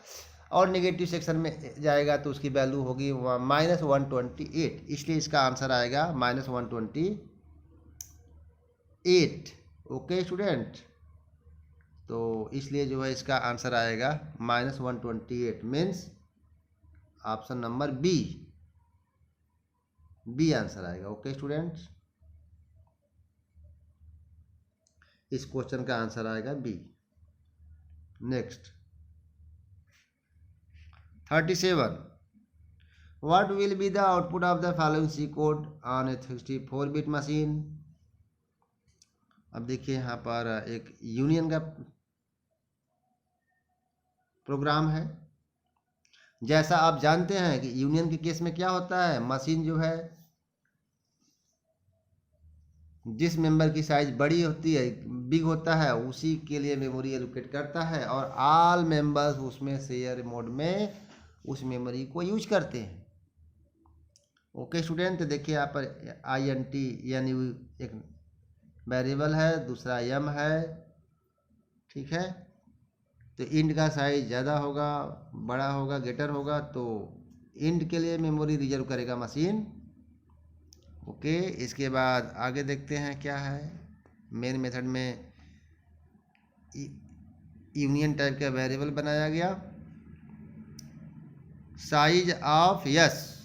और नेगेटिव सेक्शन में जाएगा तो उसकी वैल्यू होगी -128। इसलिए इसका आंसर आएगा -128। ओके स्टूडेंट, तो इसलिए जो है इसका आंसर आएगा -128, means option number B answer आएगा। ओके स्टूडेंट्स, इस क्वेश्चन का आंसर आएगा B. Next 37। What will be the output of the following C code on a 64-बिट मशीन? अब देखिए यहाँ पर एक यूनियन का प्रोग्राम है। जैसा आप जानते हैं कि यूनियन के केस में क्या होता है, मशीन जो है जिस मेंबर की साइज बड़ी होती है, बिग होता है, उसी के लिए मेमोरी एलोकेट करता है, और ऑल मेंबर्स उसमें शेयर मोड में उस मेमोरी को यूज करते हैं। ओके स्टूडेंट, देखिए यहाँ पर INT यानी एक वेरिएबल है, दूसरा m है, ठीक है। तो इंट का साइज ज़्यादा होगा, बड़ा होगा, ग्रेटर होगा, तो इंट के लिए मेमोरी रिजर्व करेगा मशीन। ओके, इसके बाद आगे देखते हैं क्या है। मेन मेथड में यूनियन टाइप का वेरिएबल बनाया गया, साइज ऑफ यस।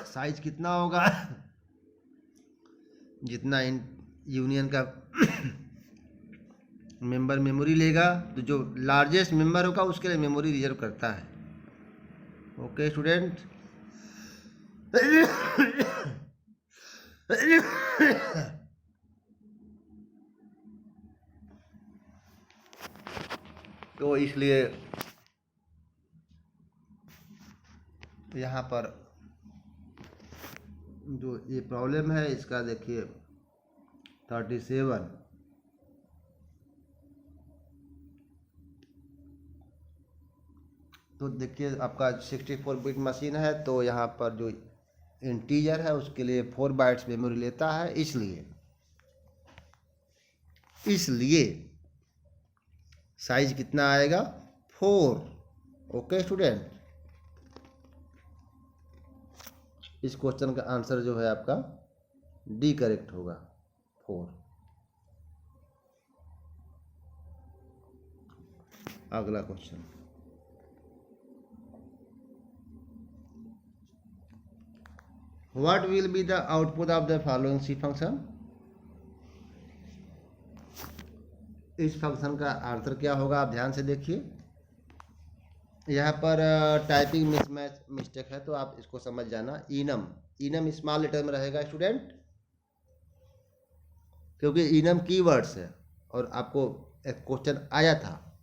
साइज कितना होगा? जितना यूनियन का मेंबर मेमोरी लेगा, तो जो लार्जेस्ट मेंबर होगा उसके लिए मेमोरी रिजर्व करता है। ओके स्टूडेंट, तो इसलिए यहाँ पर जो ये प्रॉब्लम है इसका देखिए 37। तो देखिए आपका 64-बिट मशीन है, तो यहाँ पर जो इंटीजर है उसके लिए 4 बाइट्स मेमोरी लेता है। इसलिए साइज कितना आएगा? 4। ओके स्टूडेंट, इस क्वेश्चन का आंसर जो है आपका डी करेक्ट होगा, 4। अगला question, what will be the output of the following C function? इस फंक्शन का आंसर क्या होगा? आप ध्यान से देखिए, यहाँ पर टाइपिंग मिसमैच मिस्टेक है, तो आप इसको समझ जाना। इनम स्मॉल लेटर में रहेगा स्टूडेंट, क्योंकि इनम कीवर्ड्स है और आपको एक क्वेश्चन आया था,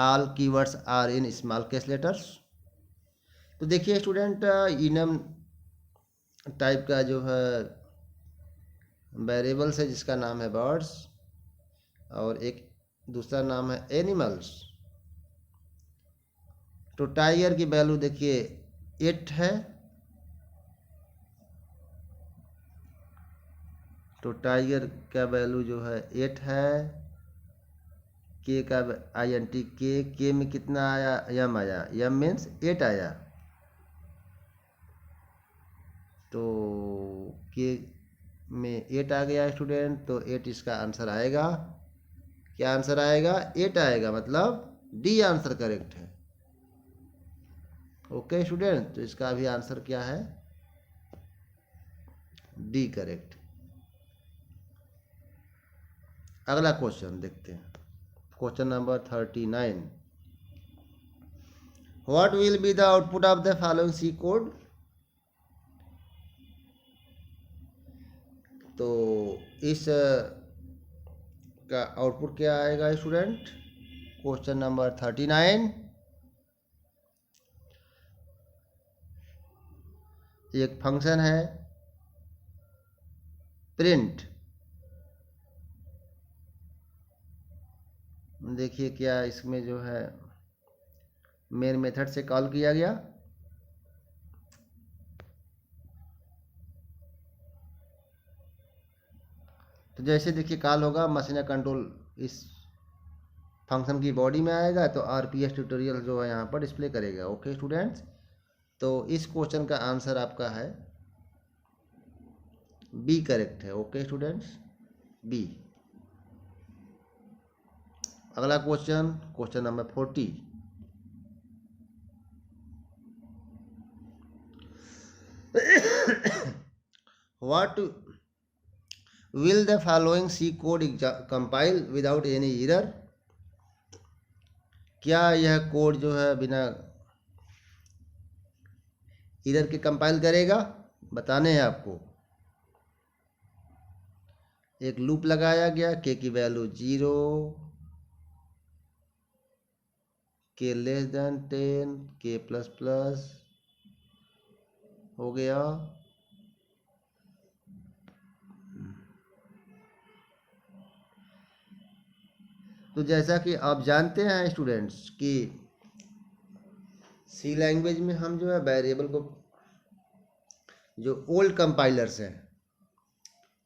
all keywords are in small case letters. तो देखिए स्टूडेंट, इनम टाइप का जो है वेरिएबल्स है जिसका नाम है बर्ड्स, और एक दूसरा नाम है एनिमल्स। तो टाइगर की वैल्यू देखिए 8 है, तो टाइगर का वैल्यू जो है 8 है। के का INT के में कितना आया? यम आया, यम मीन्स 8 आया। तो के में 8 आ गया स्टूडेंट, तो 8 इसका आंसर आएगा। क्या आंसर आएगा? 8 आएगा, मतलब डी आंसर करेक्ट है। ओके स्टूडेंट, तो इसका भी आंसर क्या है? D correct. अगला क्वेश्चन देखते हैं, question number 39। What will be the output of the following C code? तो इस का आउटपुट क्या आएगा स्टूडेंट? Question number 39। एक फंक्शन है प्रिंट, देखिए क्या इसमें जो है मेन मेथड से कॉल किया गया। तो जैसे देखिए कॉल होगा, मशीन कंट्रोल इस फंक्शन की बॉडी में आएगा, तो आरपीएस ट्यूटोरियल जो है यहाँ पर डिस्प्ले करेगा। ओके स्टूडेंट्स, तो इस क्वेश्चन का आंसर आपका है बी करेक्ट है। Okay students, B. अगला question, question number 40। What will the following C code compile without any error? क्या यह कोड जो है बिना एरर के कंपाइल करेगा? बताने हैं आपको। एक लूप लगाया गया, के की वैल्यू 0, के लेस देन 10, के प्लस प्लस हो गया। तो जैसा कि आप जानते हैं स्टूडेंट्स कि सी लैंग्वेज में हम जो है वेरिएबल को, जो ओल्ड कंपाइलर्स हैं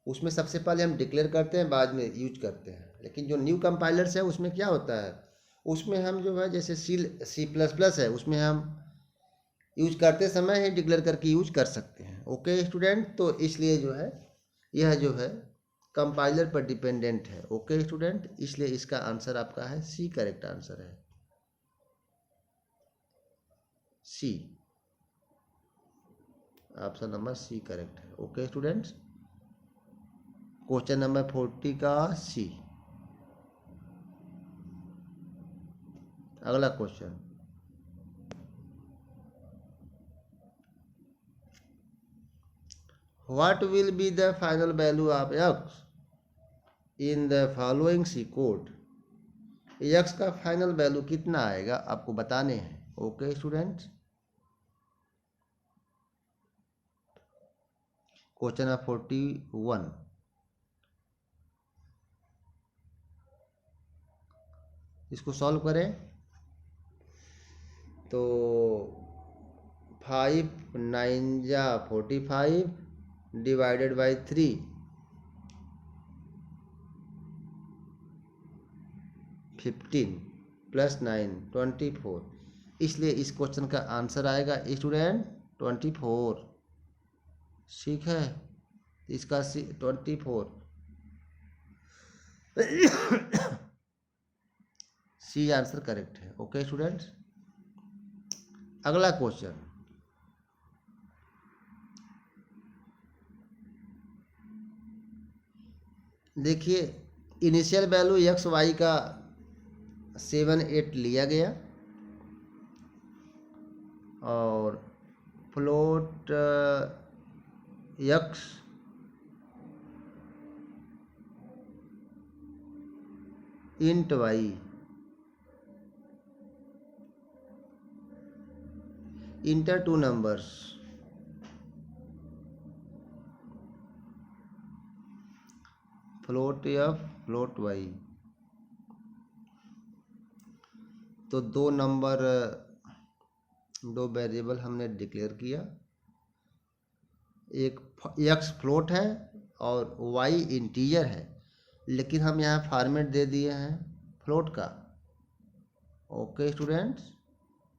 उसमें सबसे पहले हम डिक्लेयर करते हैं, बाद में यूज करते हैं। लेकिन जो न्यू कंपाइलर्स है उसमें क्या होता है, उसमें हम जो है जैसे सी प्लस प्लस है, उसमें हम यूज करते समय ही डिक्लेयर करके यूज कर सकते हैं। ओके स्टूडेंट, तो इसलिए जो है यह जो है कंपाइलर पर डिपेंडेंट है। ओके स्टूडेंट, इसलिए इसका आंसर आपका है सी करेक्ट आंसर है, C. Option number C correct है। ओके स्टूडेंट्स, क्वेश्चन नंबर 40 का सी। अगला question, what will be the final value of x in the following C code? X का final value कितना आएगा आपको बताने हैं। Okay students, question number 41। इसको सॉल्व करें तो 5 9 जा 45 डिवाइडेड बाई 3 15 प्लस 9 24। इसलिए इस क्वेश्चन का आंसर आएगा स्टूडेंट 24। ठीक है, इसका 24 सी आंसर करेक्ट है। ओके स्टूडेंट्स, अगला क्वेश्चन, देखिए इनिशियल वैल्यू एक्स वाई का 7 8 लिया गया और float x int y enter two numbers, float f float y. तो दो नंबर, दो वेरिएबल हमने डिक्लेयर किया, एक एक्स फ्लोट है और वाई इंटीजर है, लेकिन हम यहाँ फॉर्मेट दे दिए हैं फ्लोट का। Okay students,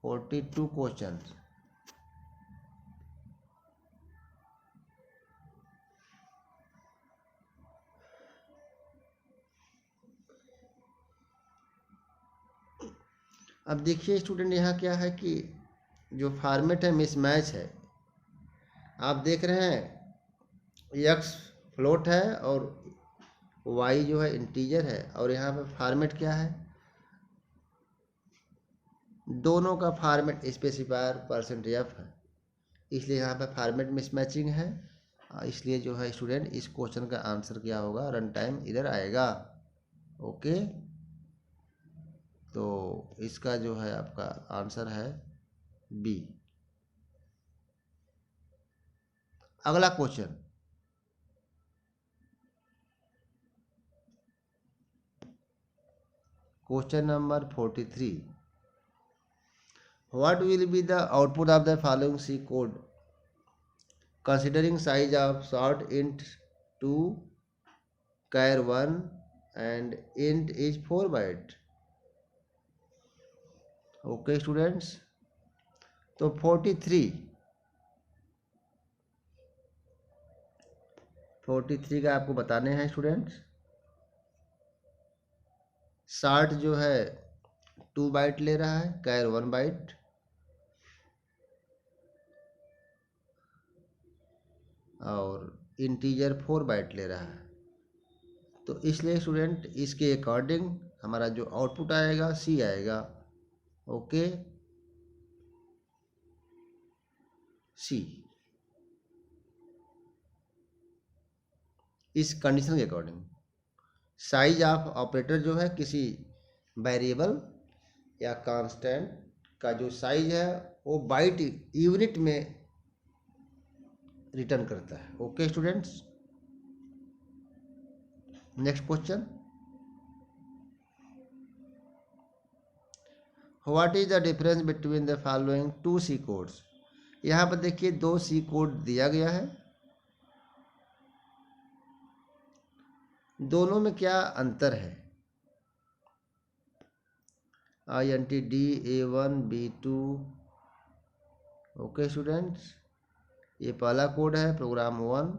42 question. अब देखिए स्टूडेंट, यहाँ क्या है कि जो फॉर्मेट है मिसमैच है। आप देख रहे हैं एक्स फ्लोट है और वाई जो है इंटीजर है, और यहाँ पे फॉर्मेट क्या है, दोनों का फॉर्मेट स्पेसिफायर %f है, इसलिए यहाँ पे फॉर्मेट मिसमैचिंग है। इसलिए जो है स्टूडेंट, इस क्वेश्चन का आंसर क्या होगा, रन टाइम एरर आएगा। ओके, तो इसका जो है आपका आंसर है बी। अगला question, question number 43। What will be the output of the following C code considering size of short int 2 char 1 and int is 4 byte। Okay students, तो 43 का आपको बताने हैं स्टूडेंट्स। शॉर्ट जो है 2 बाइट ले रहा है, कैर 1 बाइट, और इंटीजर 4 बाइट ले रहा है। तो इसलिए स्टूडेंट, इसके अकॉर्डिंग हमारा जो आउटपुट आएगा सी आएगा। ओके, सी। इस कंडीशन के अकॉर्डिंग साइज ऑफ ऑपरेटर जो है किसी वेरिएबल या कांस्टेंट का जो साइज है वो बाइट यूनिट में रिटर्न करता है। Okay students, next question, what is the difference between the following 2 C codes. यहाँ पर देखिए 2 सी कोड दिया गया है, दोनों में क्या अंतर है। INT A1 B2। Okay students, ये पहला कोड है प्रोग्राम 1।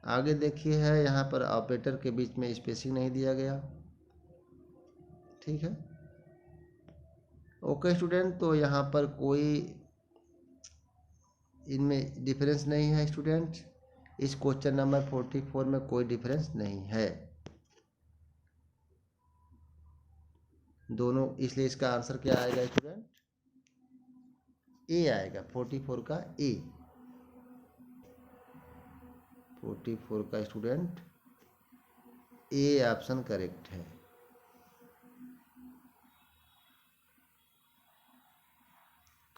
आगे देखिए है यहाँ पर ऑपरेटर के बीच में स्पेसिंग नहीं दिया गया, ठीक है। ओके स्टूडेंट, तो यहाँ पर कोई इनमें डिफरेंस नहीं है स्टूडेंट। इस क्वेश्चन नंबर 44 में कोई डिफरेंस नहीं है दोनों, इसलिए इसका आंसर क्या आएगा स्टूडेंट, ए आएगा। 44 का ए, 44 का स्टूडेंट ए ऑप्शन करेक्ट है।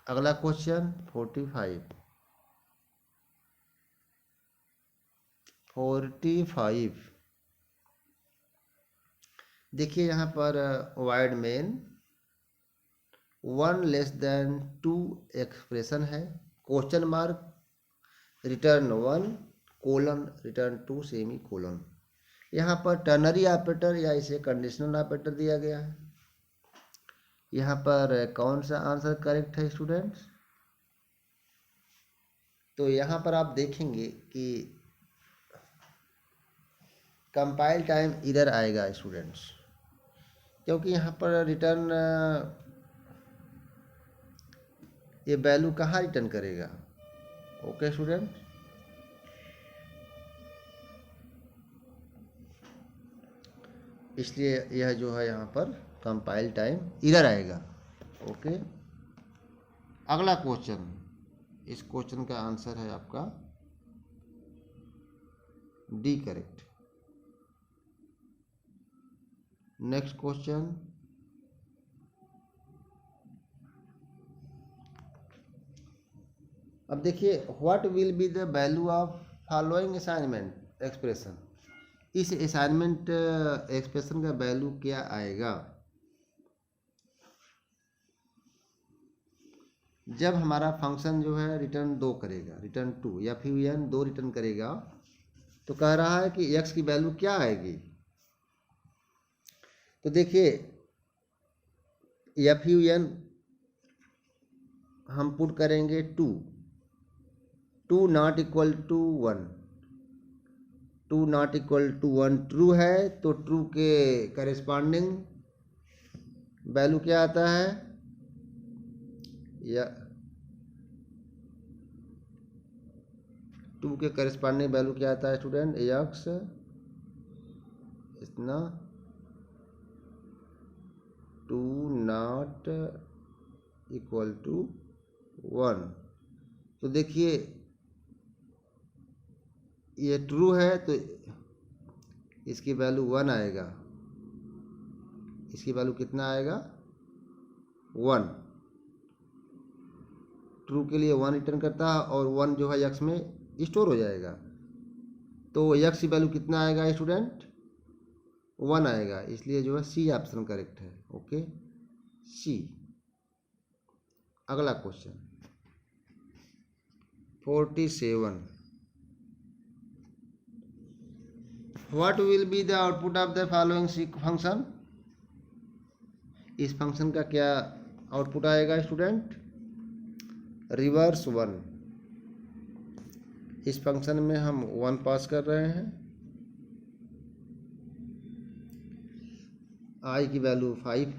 अगला क्वेश्चन 45। देखिए यहाँ पर वाइड मेन 1 < 2 एक्सप्रेशन है, question mark return 1 colon return 2 semi colon. यहाँ पर टर्नरी ऑपरेटर या इसे कंडीशनल ऑपरेटर दिया गया है। यहाँ पर कौन सा आंसर करेक्ट है स्टूडेंट्स, तो यहाँ पर आप देखेंगे कि कंपाइल टाइम एरर आएगा स्टूडेंट्स, क्योंकि यहाँ पर रिटर्न ये वैल्यू कहाँ रिटर्न करेगा। ओके स्टूडेंट, इसलिए यह जो है यहाँ पर कंपाइल टाइम एरर आएगा। ओके, अगला क्वेश्चन, इस क्वेश्चन का आंसर है आपका डी करेक्ट। नेक्स्ट क्वेश्चन, अब देखिए what will be the value of following assignment expression. इस असाइनमेंट एक्सप्रेशन का वैल्यू क्या आएगा। जब हमारा फंक्शन जो है रिटर्न 2 करेगा, रिटर्न 2 या फिर n 2 रिटर्न करेगा, तो कह रहा है कि x की वैल्यू क्या आएगी। तो देखिए FUN हम पुट करेंगे 2 not equal to 1, 2 not equal to 1 true है, तो ट्रू के करेस्पॉन्डिंग वैल्यू क्या आता है, या 2 के करस्पॉन्डिंग वैल्यू क्या आता है स्टूडेंट, x इतना 2 नॉट इक्वल टू 1। तो देखिए ये ट्रू है तो इसकी वैल्यू 1 आएगा, इसकी वैल्यू कितना आएगा 1। ट्रू के लिए 1 रिटर्न करता है और 1 जो है x में स्टोर हो जाएगा, तो x की वैल्यू कितना आएगा स्टूडेंट 1 आएगा, इसलिए जो है सी ऑप्शन करेक्ट है। ओके सी। अगला question 47, what will be the output of the following function. इस फंक्शन का क्या आउटपुट आएगा स्टूडेंट, रिवर्स 1। इस फंक्शन में हम 1 पास कर रहे हैं, i की वैल्यू 5,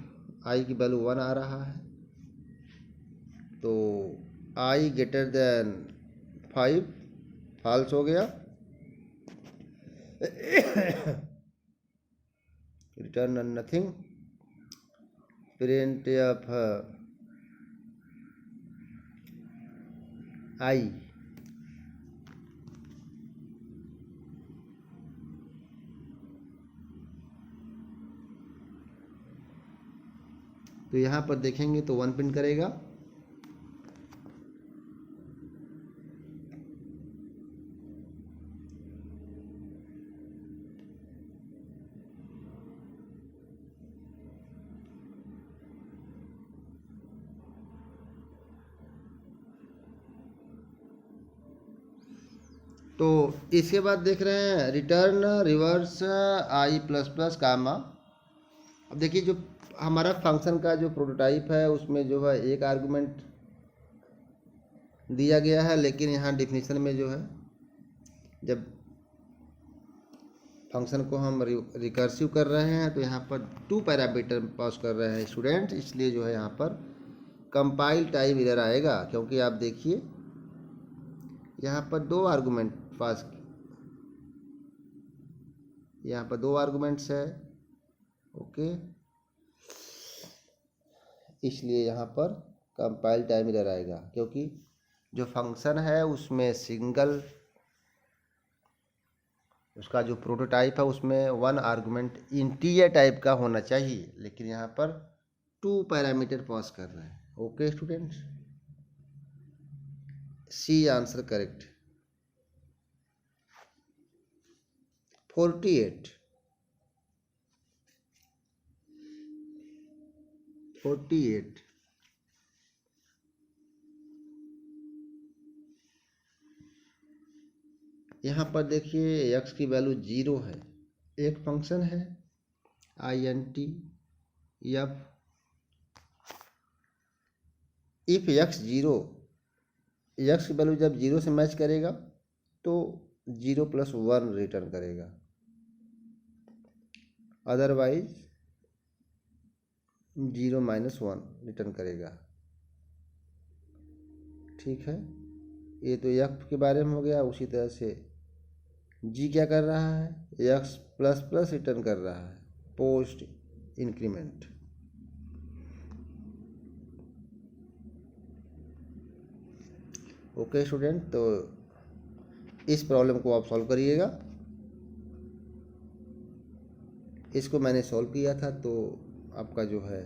i की वैल्यू 1 आ रहा है, तो i ग्रेटर देन 5 फॉल्स हो गया, return nothing, print of i। तो यहाँ पर देखेंगे तो 1 प्रिंट करेगा, तो इसके बाद देख रहे हैं return reverse i plus plus comma. अब देखिए जो हमारा फंक्शन का जो प्रोटोटाइप है उसमें जो है एक आर्गुमेंट दिया गया है, लेकिन यहाँ डिफिनीशन में जो है जब फंक्शन को हम रिकर्सिव कर रहे हैं तो यहाँ पर 2 पैरामीटर पास कर रहे हैं स्टूडेंट, इसलिए जो है यहाँ पर कंपाइल टाइम एरर आएगा, क्योंकि आप देखिए यहाँ पर 2 आर्गुमेंट पास, यहाँ पर 2 आर्गुमेंट्स है। ओके इसलिए यहाँ पर कंपाइल टाइम एरर आएगा, क्योंकि जो फंक्शन है उसमें सिंगल, उसका जो प्रोटोटाइप है उसमें 1 आर्गुमेंट इंटीजर टाइप का होना चाहिए, लेकिन यहाँ पर 2 पैरामीटर पास कर रहे हैं। Okay students, C answer correct. 48 यहाँ पर देखिए x की वैल्यू 0 है, एक फंक्शन है int f, if x 0, x की वैल्यू जब 0 से मैच करेगा तो 0 + 1 रिटर्न करेगा, अदरवाइज 0 - 1 रिटर्न करेगा। ठीक है, ये तो f के बारे में हो गया। उसी तरह से g क्या कर रहा है, x प्लस प्लस रिटर्न कर रहा है पोस्ट इंक्रीमेंट। ओके स्टूडेंट, तो इस प्रॉब्लम को आप सॉल्व करिएगा। इसको मैंने सॉल्व किया था तो आपका जो है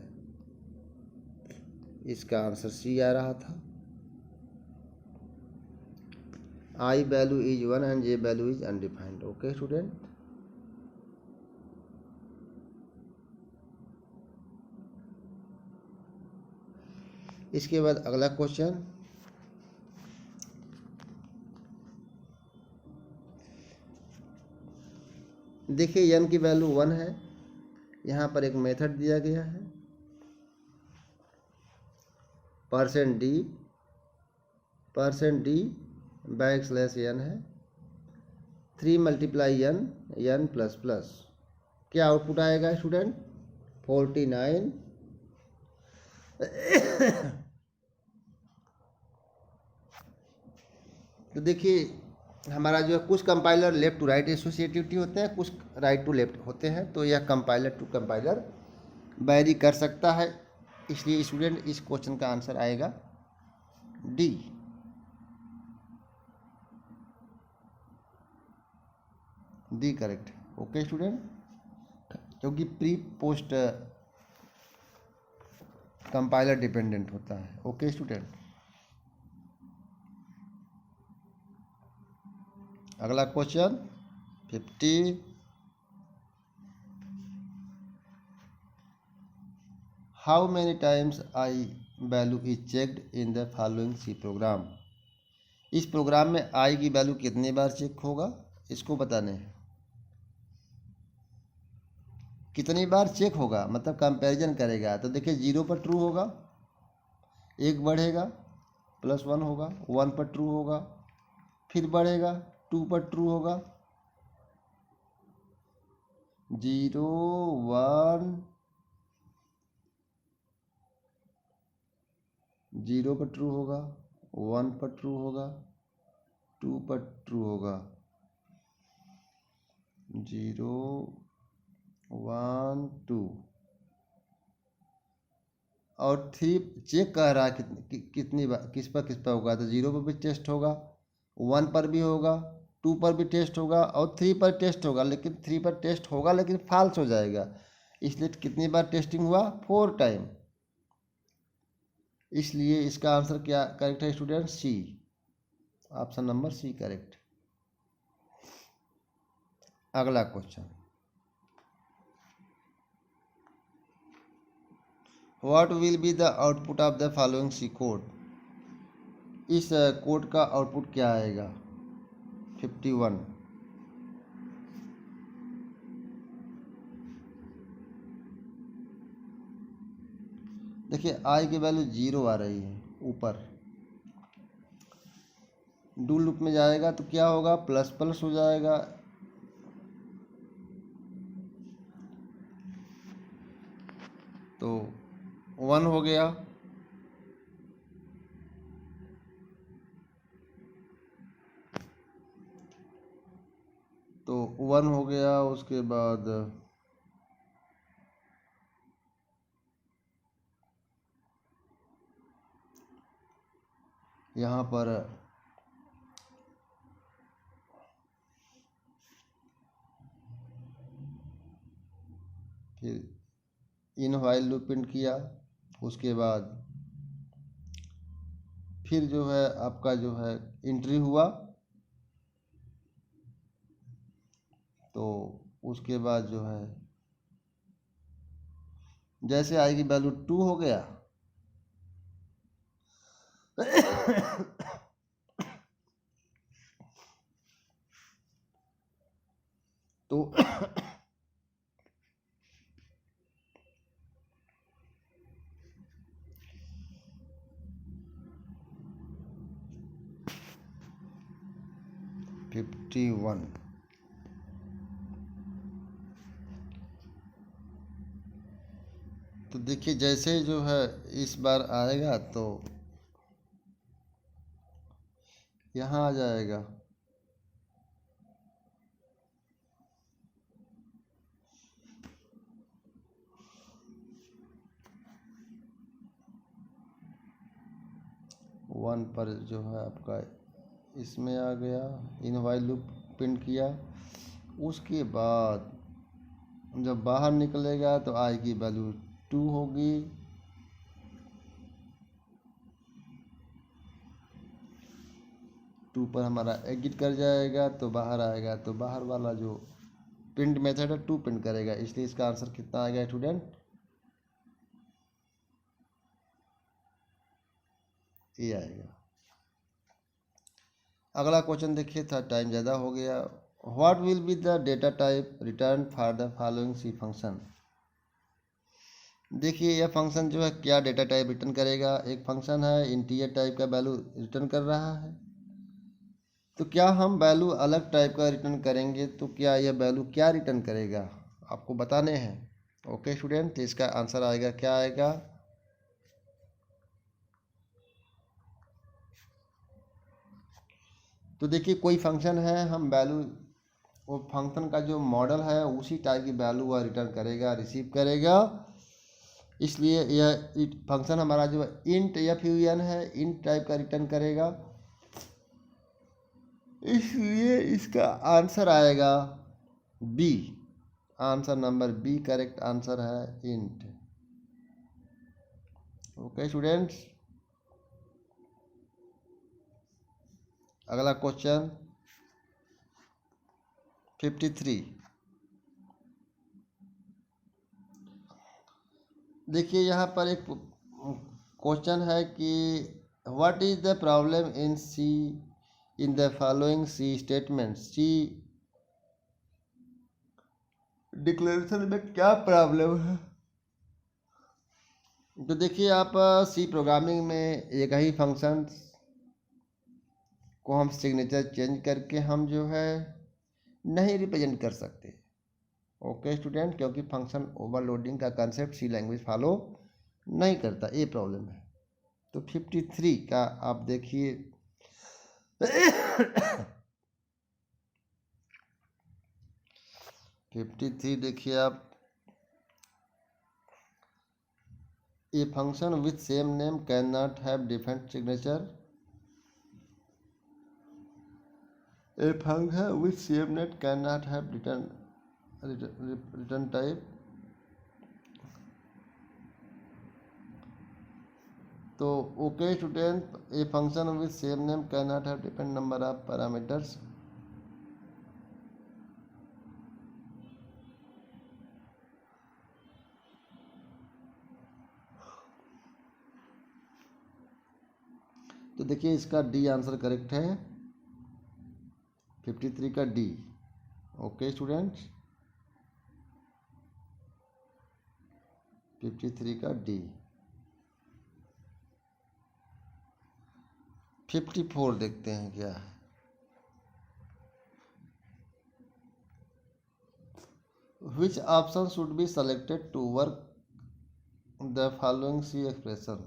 इसका आंसर सी आ रहा था। i value is 1 and j value is undefined. Okay student, इसके बाद अगला क्वेश्चन देखिए, n की वैल्यू 1 है, यहाँ पर एक मेथड दिया गया है %d \n है, 3 × n प्लस प्लस। क्या आउटपुट आएगा स्टूडेंट, 49 तो देखिए हमारा जो है कुछ compiler left to right associativity होते हैं, कुछ राइट टू लेफ्ट होते हैं, तो यह कंपाइलर टू कंपाइलर वैरी कर सकता है। इसलिए स्टूडेंट इस क्वेश्चन का आंसर आएगा D. D correct. Okay student, क्योंकि प्री पोस्ट कंपाइलर डिपेंडेंट होता है। ओके स्टूडेंट, अगला question 50। How many times i value is checked in the following C program. इस प्रोग्राम में आई की वैल्यू कितनी बार चेक होगा, इसको बताने हैं। कितनी बार चेक होगा मतलब कंपैरिजन करेगा। तो देखिए 0 पर ट्रू होगा, 1 बढ़ेगा, +1 होगा, 1 पर ट्रू होगा, फिर बढ़ेगा, 2 पर ट्रू होगा, 0 1 0 पर ट्रू होगा, 1 पर ट्रू होगा, 2 पर ट्रू होगा, 0 1 2 और 3 चेक कर रहा है कितनी बार किस पर होगा। तो 0 पर भी टेस्ट होगा, 1 पर भी होगा, 2 पर भी टेस्ट होगा और 3 पर टेस्ट होगा। लेकिन 3 पर टेस्ट होगा लेकिन फॉल्स हो जाएगा। इसलिए कितनी बार टेस्टिंग हुआ, 4 टाइम। इसलिए इसका आंसर क्या करेक्ट है student, C. Option number C correct. अगला question, what will be the output of the following C code. इस कोड का आउटपुट क्या आएगा। 51। देखिए आई की वैल्यू 0 आ रही है ऊपर, डू लूप में जाएगा तो क्या होगा, प्लस प्लस हो जाएगा, तो 1 हो गया, तो 1 हो गया। उसके बाद यहाँ पर फिर इन व्हाइल लूप प्रिंट किया। उसके बाद फिर जो है आपका जो है एंट्री हुआ, तो उसके बाद जो है जैसे आई की वैल्यू 2 हो गया तो 51। तो देखिए जैसे जो है इस बार आएगा तो यहाँ आ जाएगा, वन पर जो है आपका इसमें आ गया, इन व्हाइल लूप प्रिंट किया। उसके बाद जब बाहर निकलेगा तो आई की वैल्यू 2 होगी, टू पर हमारा एग्जिट कर जाएगा तो बाहर आएगा, तो बाहर वाला जो प्रिंट मेथड है 2 प्रिंट करेगा। इसलिए इसका आंसर कितना आएगा स्टूडेंट, ये आएगा। अगला क्वेश्चन देखिए, था टाइम ज़्यादा हो गया। What will be the data type return for the following C function. देखिए यह फंक्शन जो है क्या डेटा टाइप रिटर्न करेगा। एक फंक्शन है इंटीजर टाइप का वैल्यू रिटर्न कर रहा है, तो क्या हम वैल्यू अलग टाइप का रिटर्न करेंगे तो क्या यह वैल्यू क्या रिटर्न करेगा, आपको बताने हैं। ओके स्टूडेंट, तो इसका आंसर आएगा क्या आएगा, तो देखिए कोई फंक्शन है, हम वैल्यू, वो फंक्शन का जो मॉडल है उसी टाइप की वैल्यू वह रिटर्न करेगा, रिसीव करेगा। इसलिए यह फंक्शन हमारा जो इंट FUN है, इंट टाइप का रिटर्न करेगा। इसलिए इसका आंसर आएगा B. Answer number B correct answer है, इंट। ओके स्टूडेंट्स, अगला क्वेश्चन 53। देखिए यहाँ पर एक क्वेश्चन है कि what is the problem in C in the following C statement. C declaration में क्या प्रॉब्लम है। तो देखिए आप सी प्रोग्रामिंग में एक ही फंक्शन को हम सिग्नेचर चेंज करके हम जो है नहीं रिप्रेजेंट कर सकते। ओके स्टूडेंट, क्योंकि फंक्शन ओवरलोडिंग का कंसेप्ट सी लैंग्वेज फॉलो नहीं करता, ये प्रॉब्लम है। तो 53 का आप देखिए 53 देखिए आप, a function with same name can not have different signature. A function with same name can not have return type. तो okay student, a function with same name can not have different number of parameters. तो देखिए इसका D answer correct है, 53 का D. Okay students, 53 का D. 54 देखते हैं क्या है। Which option should be selected to work the following C expression।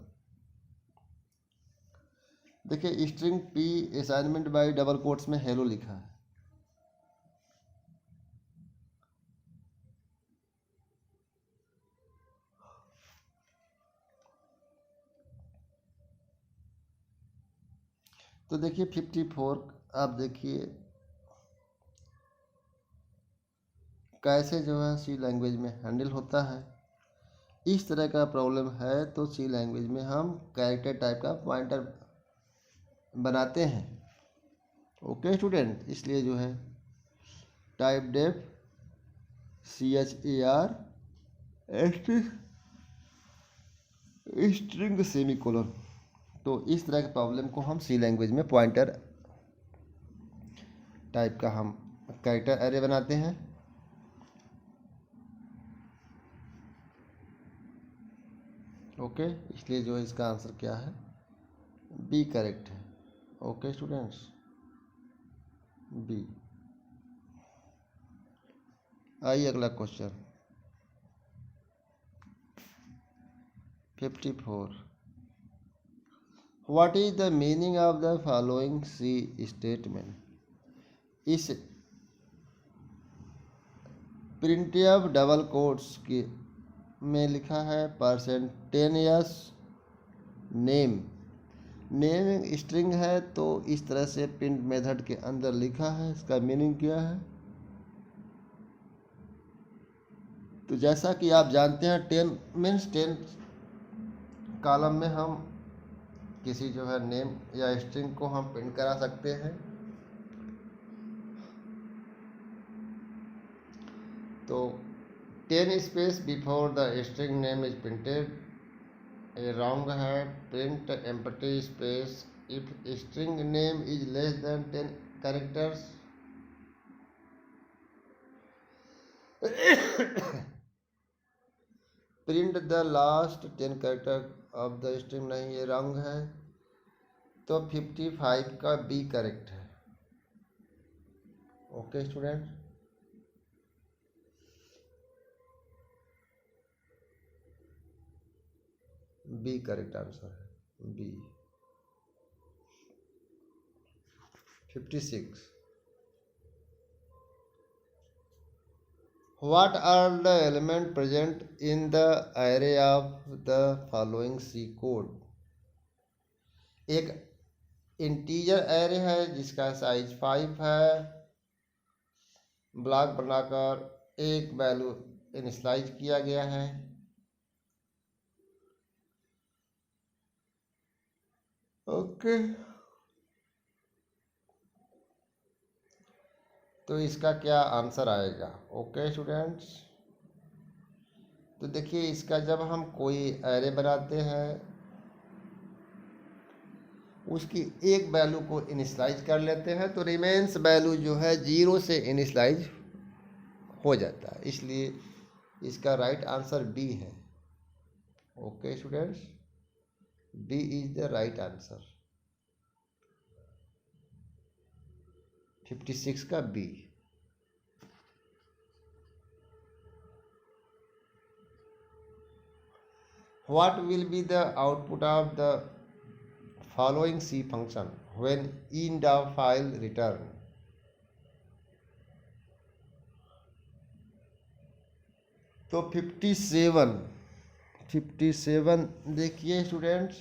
देखिए string P assignment bye double quotes में हेलो लिखा है। तो देखिए 54 आप देखिए कैसे जो है सी लैंग्वेज में हैंडल होता है। इस तरह का प्रॉब्लम है तो सी लैंग्वेज में हम कैरेक्टर टाइप का पॉइंटर बनाते हैं। ओके स्टूडेंट, इसलिए जो है typedef CHAR string semicolon. तो इस तरह के प्रॉब्लम को हम सी लैंग्वेज में पॉइंटर टाइप का हम कैरेक्टर एरे बनाते हैं। ओके, इसलिए जो है इसका आंसर क्या है, बी करेक्ट है। Okay students, B. आइए अगला question 54। What is the meaning of the following C statement. इस प्रिंटफ डबल कोट्स के में लिखा है %10s नेम। नेम स्ट्रिंग है तो इस तरह से प्रिंट मेथड के अंदर लिखा है, इसका मीनिंग क्या है। तो जैसा कि आप जानते हैं 10 मीन्स 10 कॉलम में हम किसी जो है नेम या स्ट्रिंग को हम प्रिंट करा सकते हैं। तो 10 space before the string name is printed, ये रॉन्ग है। Print empty space if string name is less than 10 characters. Print the last 10 character of the string, नहीं ये रॉन्ग है। तो 55 का बी करेक्ट है। Okay student, B correct answer है, B. 56. What are the elements present in the array of the following C code? एक integer array है जिसका साइज 5 है, ब्लॉक बनाकर एक वैल्यू इनिशियलाइज किया गया है। ओके, तो इसका क्या आंसर आएगा? ओके स्टूडेंट्स, तो देखिए इसका जब हम कोई एरे बनाते हैं उसकी एक वैल्यू को इनिशियलाइज कर लेते हैं तो रिमेन्स वैल्यू जो है 0 से इनिशियलाइज हो जाता है, इसलिए इसका राइट आंसर बी है। Okay students, B is the right answer, 56 का B. What will be the output of the following C function when end of file return? तो 57 देखिए स्टूडेंट्स,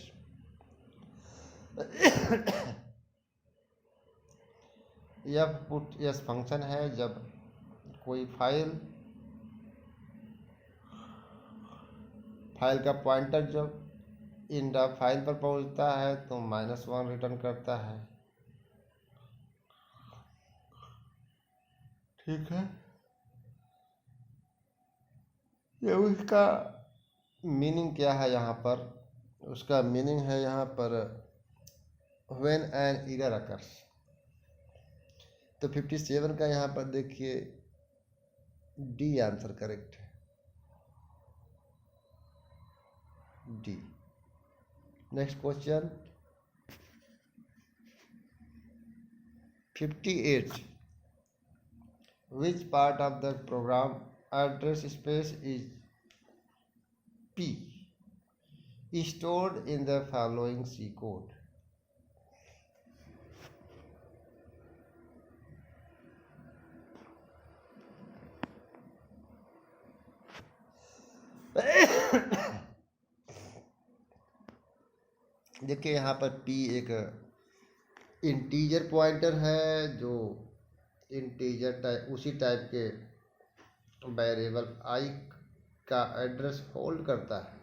यह पुट यस फंक्शन है जब कोई फाइल का pointer जब एंड ऑफ फाइल पर पहुंचता है तो -1 रिटर्न करता है। ठीक है, ये उसका मीनिंग क्या है यहाँ पर? उसका मीनिंग है यहाँ पर व्हेन एन एरर अकर्स। तो 57 का यहाँ पर देखिए डी आंसर करेक्ट है, D. Next question 58, which part of the program address space is P stored in the following C code? देखिए यहाँ पर P एक इंटीजर पॉइंटर है जो इंटीजर टाइप उसी टाइप के वेरिएबल i का एड्रेस होल्ड करता है।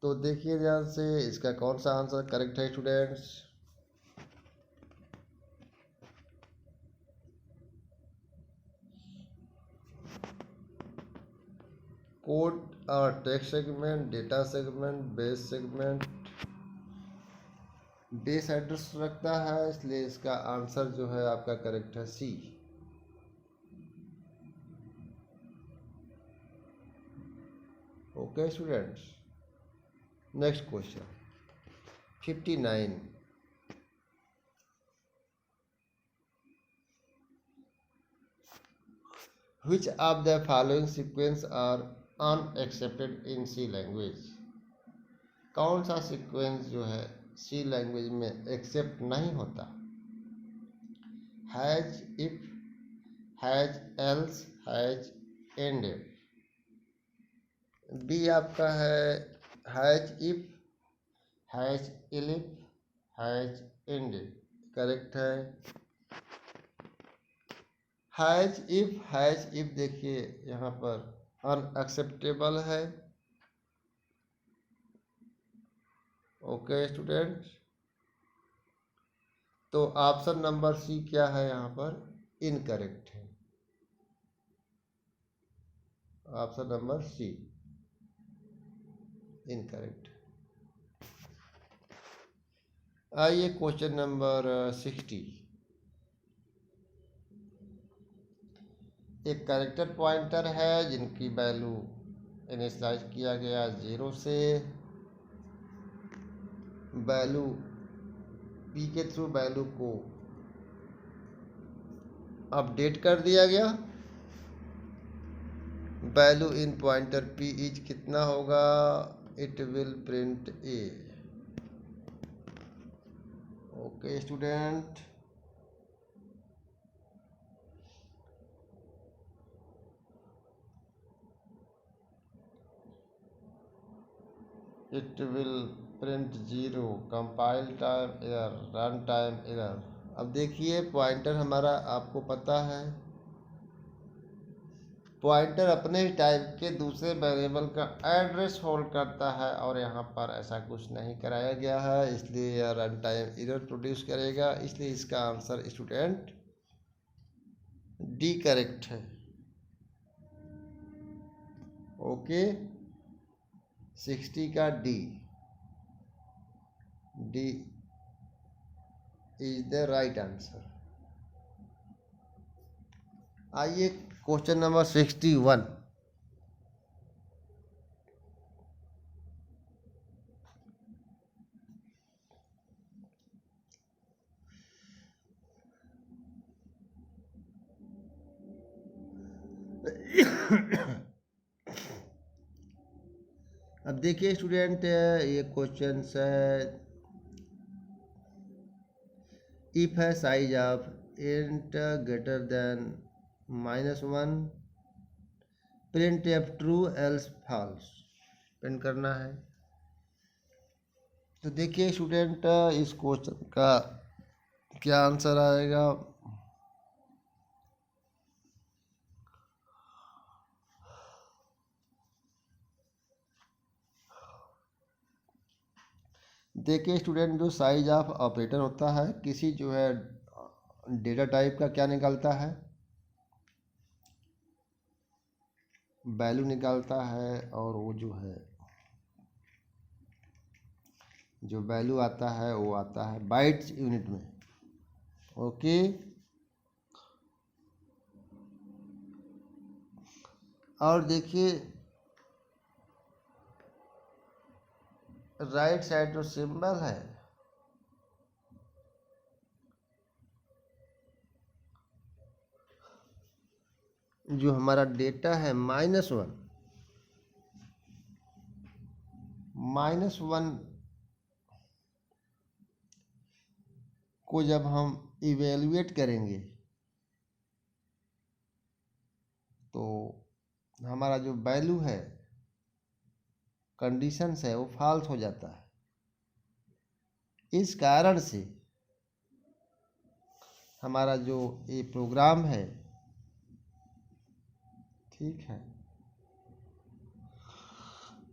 तो देखिए ध्यान से इसका कौन सा आंसर करेक्ट है स्टूडेंट्स? कोड और text segment, data segment, base segment base address रखता है, इसलिए इसका आंसर जो है आपका करेक्ट है C. Okay students, next question 59, which of the following sequence are unaccepted in C language? कौन सा सीक्वेंस जो है सी लैंग्वेज में एक्सेप्ट नहीं होता? Hash, if, hash, else, hash, endif. B आपका है hash if, hash elif, hash endif, correct है। हैज इफ देखिए यहाँ पर अनएक्सेप्टेबल है। ओके स्टूडेंट्स, तो ऑप्शन नंबर सी क्या है यहाँ पर? इनकरेक्ट है, ऑप्शन नंबर सी इनकरेक्ट। आइए क्वेश्चन नंबर 60, एक कैरेक्टर पॉइंटर है जिनकी वैल्यू इनिशियलाइज किया गया 0 से, वैल्यू p के थ्रू वैल्यू को अपडेट कर दिया गया। Value in pointer p is कितना होगा, it will print a। Okay student, it will print 0, compile time error, run time error. अब देखिए पॉइंटर हमारा आपको पता है, पॉइंटर अपने ही टाइप के दूसरे वेरिएबल का एड्रेस होल्ड करता है, और यहाँ पर ऐसा कुछ नहीं कराया गया है, इसलिए यह रन टाइम एरर प्रोड्यूस करेगा। इसलिए इसका आंसर स्टूडेंट डी करेक्ट है। ओके, 60 का D is the right answer. आइए क्वेश्चन नंबर 61। अब देखिए स्टूडेंट, ये क्वेश्चन है, इफ है size of int greater than -1, printf true else false print करना है। तो देखिए स्टूडेंट, इस क्वेश्चन का क्या आंसर आएगा। देखिए स्टूडेंट, जो साइज ऑफ ऑपरेटर होता है किसी जो है डेटा टाइप का, क्या निकालता है, वैल्यू निकालता है, और वो जो है जो वैल्यू आता है वो आता है बाइट्स यूनिट में। ओके, और देखिए राइट साइड जो सिंबल है जो हमारा डेटा है -1 को जब हम इवेलुएट करेंगे तो हमारा जो वैल्यू है, कंडीशंस है, वो फॉल्स हो जाता है। इस कारण से हमारा जो ये प्रोग्राम है, ठीक है,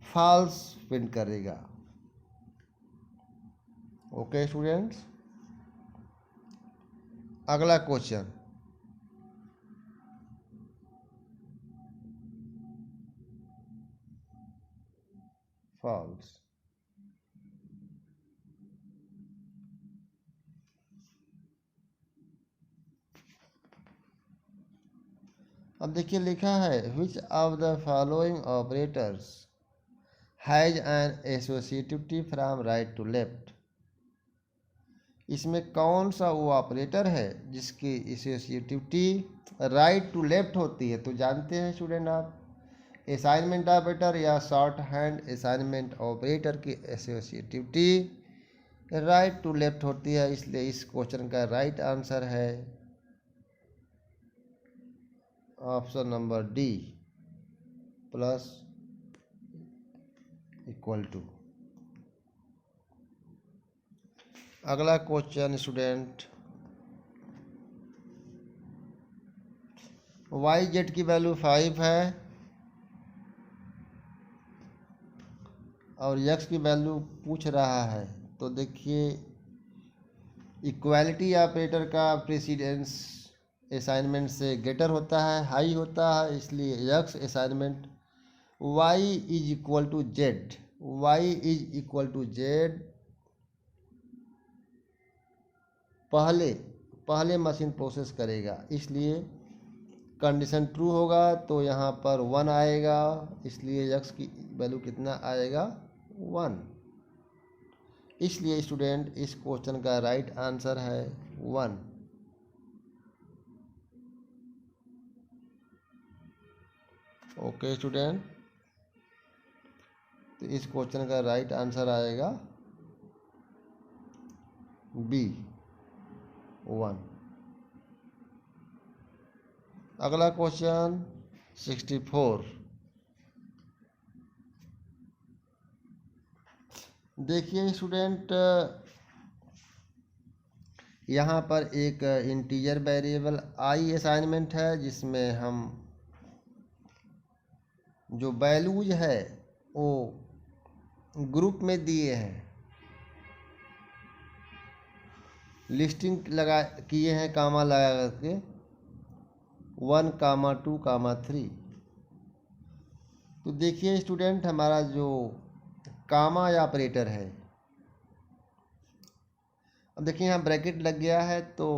फॉल्स प्रिंट करेगा। ओके स्टूडेंट्स, अगला क्वेश्चन, फॉल्स। अब देखिए लिखा है, which of the following operators has an associativity from right to left. इसमें कौन सा वो ऑपरेटर है जिसकी एसोसिएटिविटी राइट टू लेफ्ट होती है। तो जानते हैं स्टूडेंट आप, असाइनमेंट ऑपरेटर या शॉर्ट हैंड असाइनमेंट ऑपरेटर की एसोसिएटिविटी राइट टू लेफ्ट होती है। इसलिए इस क्वेश्चन का राइट आंसर है option number D, plus equal to. अगला क्वेश्चन स्टूडेंट, वाई जेड की वैल्यू 5 है और यक्स की वैल्यू पूछ रहा है। तो देखिए इक्वालिटी ऑपरेटर का प्रेसिडेंस असाइनमेंट से ग्रेटर होता है, हाई होता है, इसलिए यक्स assignment y is equal to z, y is equal to z पहले मशीन प्रोसेस करेगा। इसलिए कंडीशन ट्रू होगा तो यहाँ पर 1 आएगा, इसलिए x की वैल्यू कितना आएगा 1। इसलिए स्टूडेंट इस क्वेश्चन का राइट आंसर है 1। ओके स्टूडेंट, तो इस क्वेश्चन का राइट आंसर आएगा बी 1। अगला क्वेश्चन 64। देखिए स्टूडेंट, यहाँ पर एक इंटीजर वेरिएबल आई असाइनमेंट है, जिसमें हम जो वैल्यूज है वो ग्रुप में दिए हैं, लिस्टिंग लगा किए हैं कामा लगा करके 1, 2, 3। तो देखिए स्टूडेंट, हमारा जो कामा या ऑपरेटर है, अब देखिए यहाँ ब्रैकेट लग गया है, तो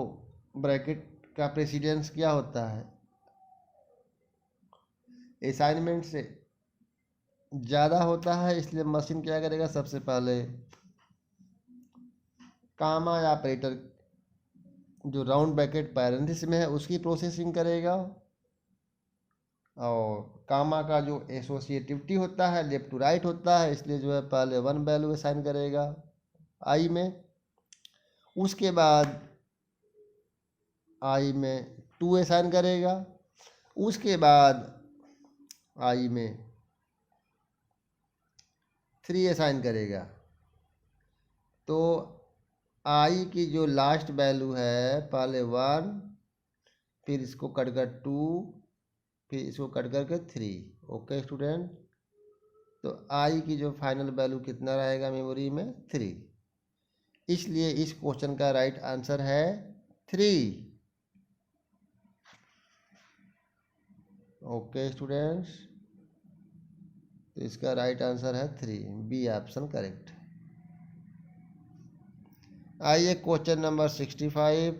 ब्रैकेट का प्रेसिडेंस क्या होता है, असाइनमेंट से ज़्यादा होता है। इसलिए मशीन क्या करेगा, सबसे पहले कामा या ऑपरेटर जो राउंड ब्रैकेट पैरेंथेसिस में है उसकी प्रोसेसिंग करेगा, और कामा का जो एसोसिएटिविटी होता है लेफ्ट टू राइट होता है, इसलिए जो है पहले 1 वैल्यू असाइन करेगा आई में, उसके बाद आई में 2 असाइन करेगा, उसके बाद आई में 3 असाइन करेगा। तो आई की जो लास्ट वैल्यू है, पहले 1, फिर इसको कट कर 2, फिर इसको कट करके 3। ओके स्टूडेंट, तो आई की जो फाइनल वैल्यू कितना रहेगा मेमोरी में 3। इसलिए इस क्वेश्चन का राइट आंसर है 3। ओके स्टूडेंट्स, तो इसका राइट आंसर है 3, बी ऑप्शन करेक्ट। आइए क्वेश्चन नंबर 65।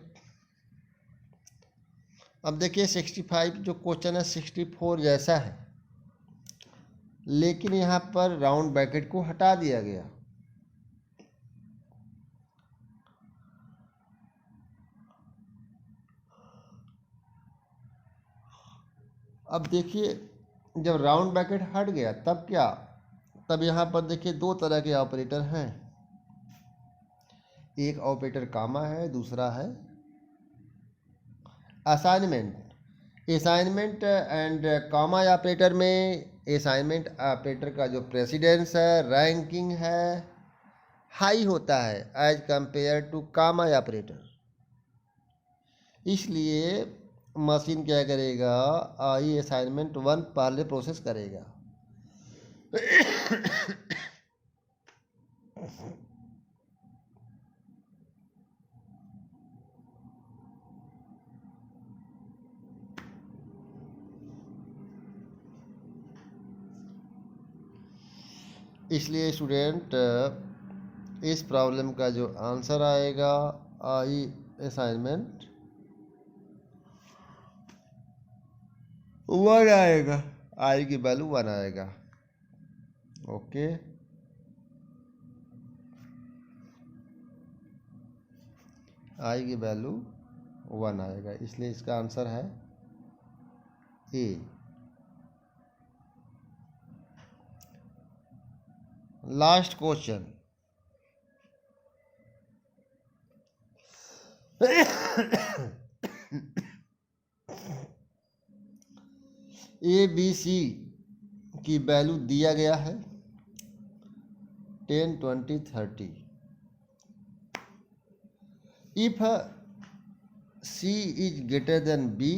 अब देखिए 65 जो क्वेश्चन है 64 जैसा है, लेकिन यहाँ पर राउंड ब्रैकेट को हटा दिया गया। अब देखिए, जब राउंड ब्रैकेट हट गया तब क्या, तब यहाँ पर देखिए दो तरह के ऑपरेटर हैं, एक ऑपरेटर कामा है, दूसरा है assignment. Assignment and comma operator में असाइनमेंट ऑपरेटर का जो प्रेसिडेंस है, रैंकिंग है, हाई होता है as compare to comma operator. इसलिए मशीन क्या करेगा, आई असाइनमेंट 1 पहले प्रोसेस करेगा। इसलिए स्टूडेंट, इस प्रॉब्लम का जो आंसर आएगा, आई असाइनमेंट 1 आएगा, आई की वैल्यू 1 आएगा। ओके, आई की वैल्यू 1 आएगा, इसलिए इसका आंसर है A. Last question A B C की वैल्यू दिया गया है 10, 20, 30। If C is greater than B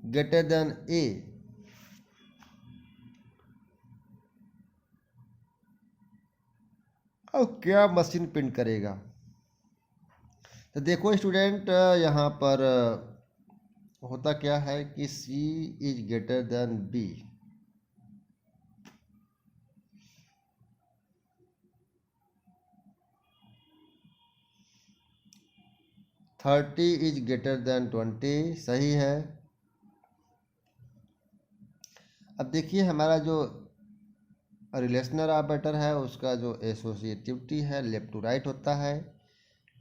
greater than A, अब क्या मशीन प्रिंट करेगा। तो देखो स्टूडेंट, यहाँ पर होता क्या है कि C is greater than B, 30 is greater than 20, सही है। अब देखिए हमारा जो रिलेशनल ऑपरेटर है उसका जो एसोसिएटिविटी है लेफ्ट टू राइट होता है,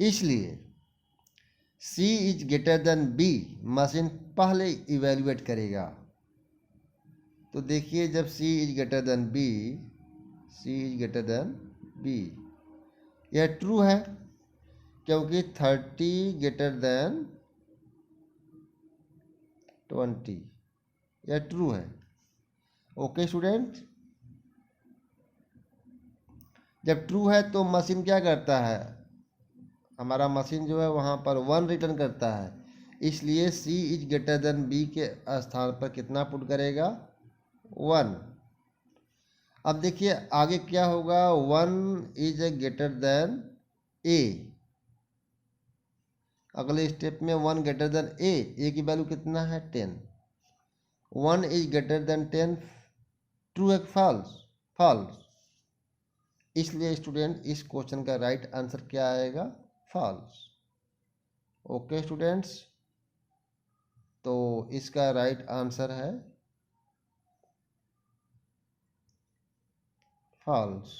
इसलिए C is greater then B machine पहले इवेल्युएट करेगा। तो देखिए जब C is greater then B, C is greater then B, यह ट्रू है क्योंकि 30 ग्रेटर देन 20, यह ट्रू है। ओके स्टूडेंट, जब ट्रू है तो मशीन क्या करता है, हमारा मशीन जो है वहाँ पर 1 रिटर्न करता है, इसलिए C is greater then B के स्थान पर कितना पुट करेगा, 1। अब देखिए आगे क्या होगा, 1 इज ग्रेटर देन A, अगले स्टेप में 1 ग्रेटर देन A की वैल्यू कितना है 10, 1 इज ग्रेटर देन 10, ट्रू है फॉल्स, फॉल्स, इसलिए स्टूडेंट इस क्वेश्चन का राइट आंसर क्या आएगा, फॉल्स। ओके स्टूडेंट्स, तो इसका राइट आंसर है false.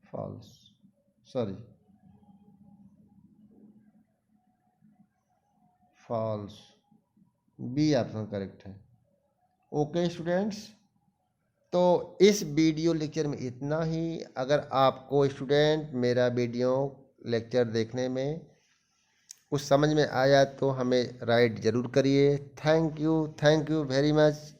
False, sorry, false, B option correct है। ओके स्टूडेंट्स, तो इस वीडियो लेक्चर में इतना ही। अगर आपको स्टूडेंट मेरा वीडियो लेक्चर देखने में कुछ समझ में आया तो हमें राइट ज़रूर करिए। Thank you very much.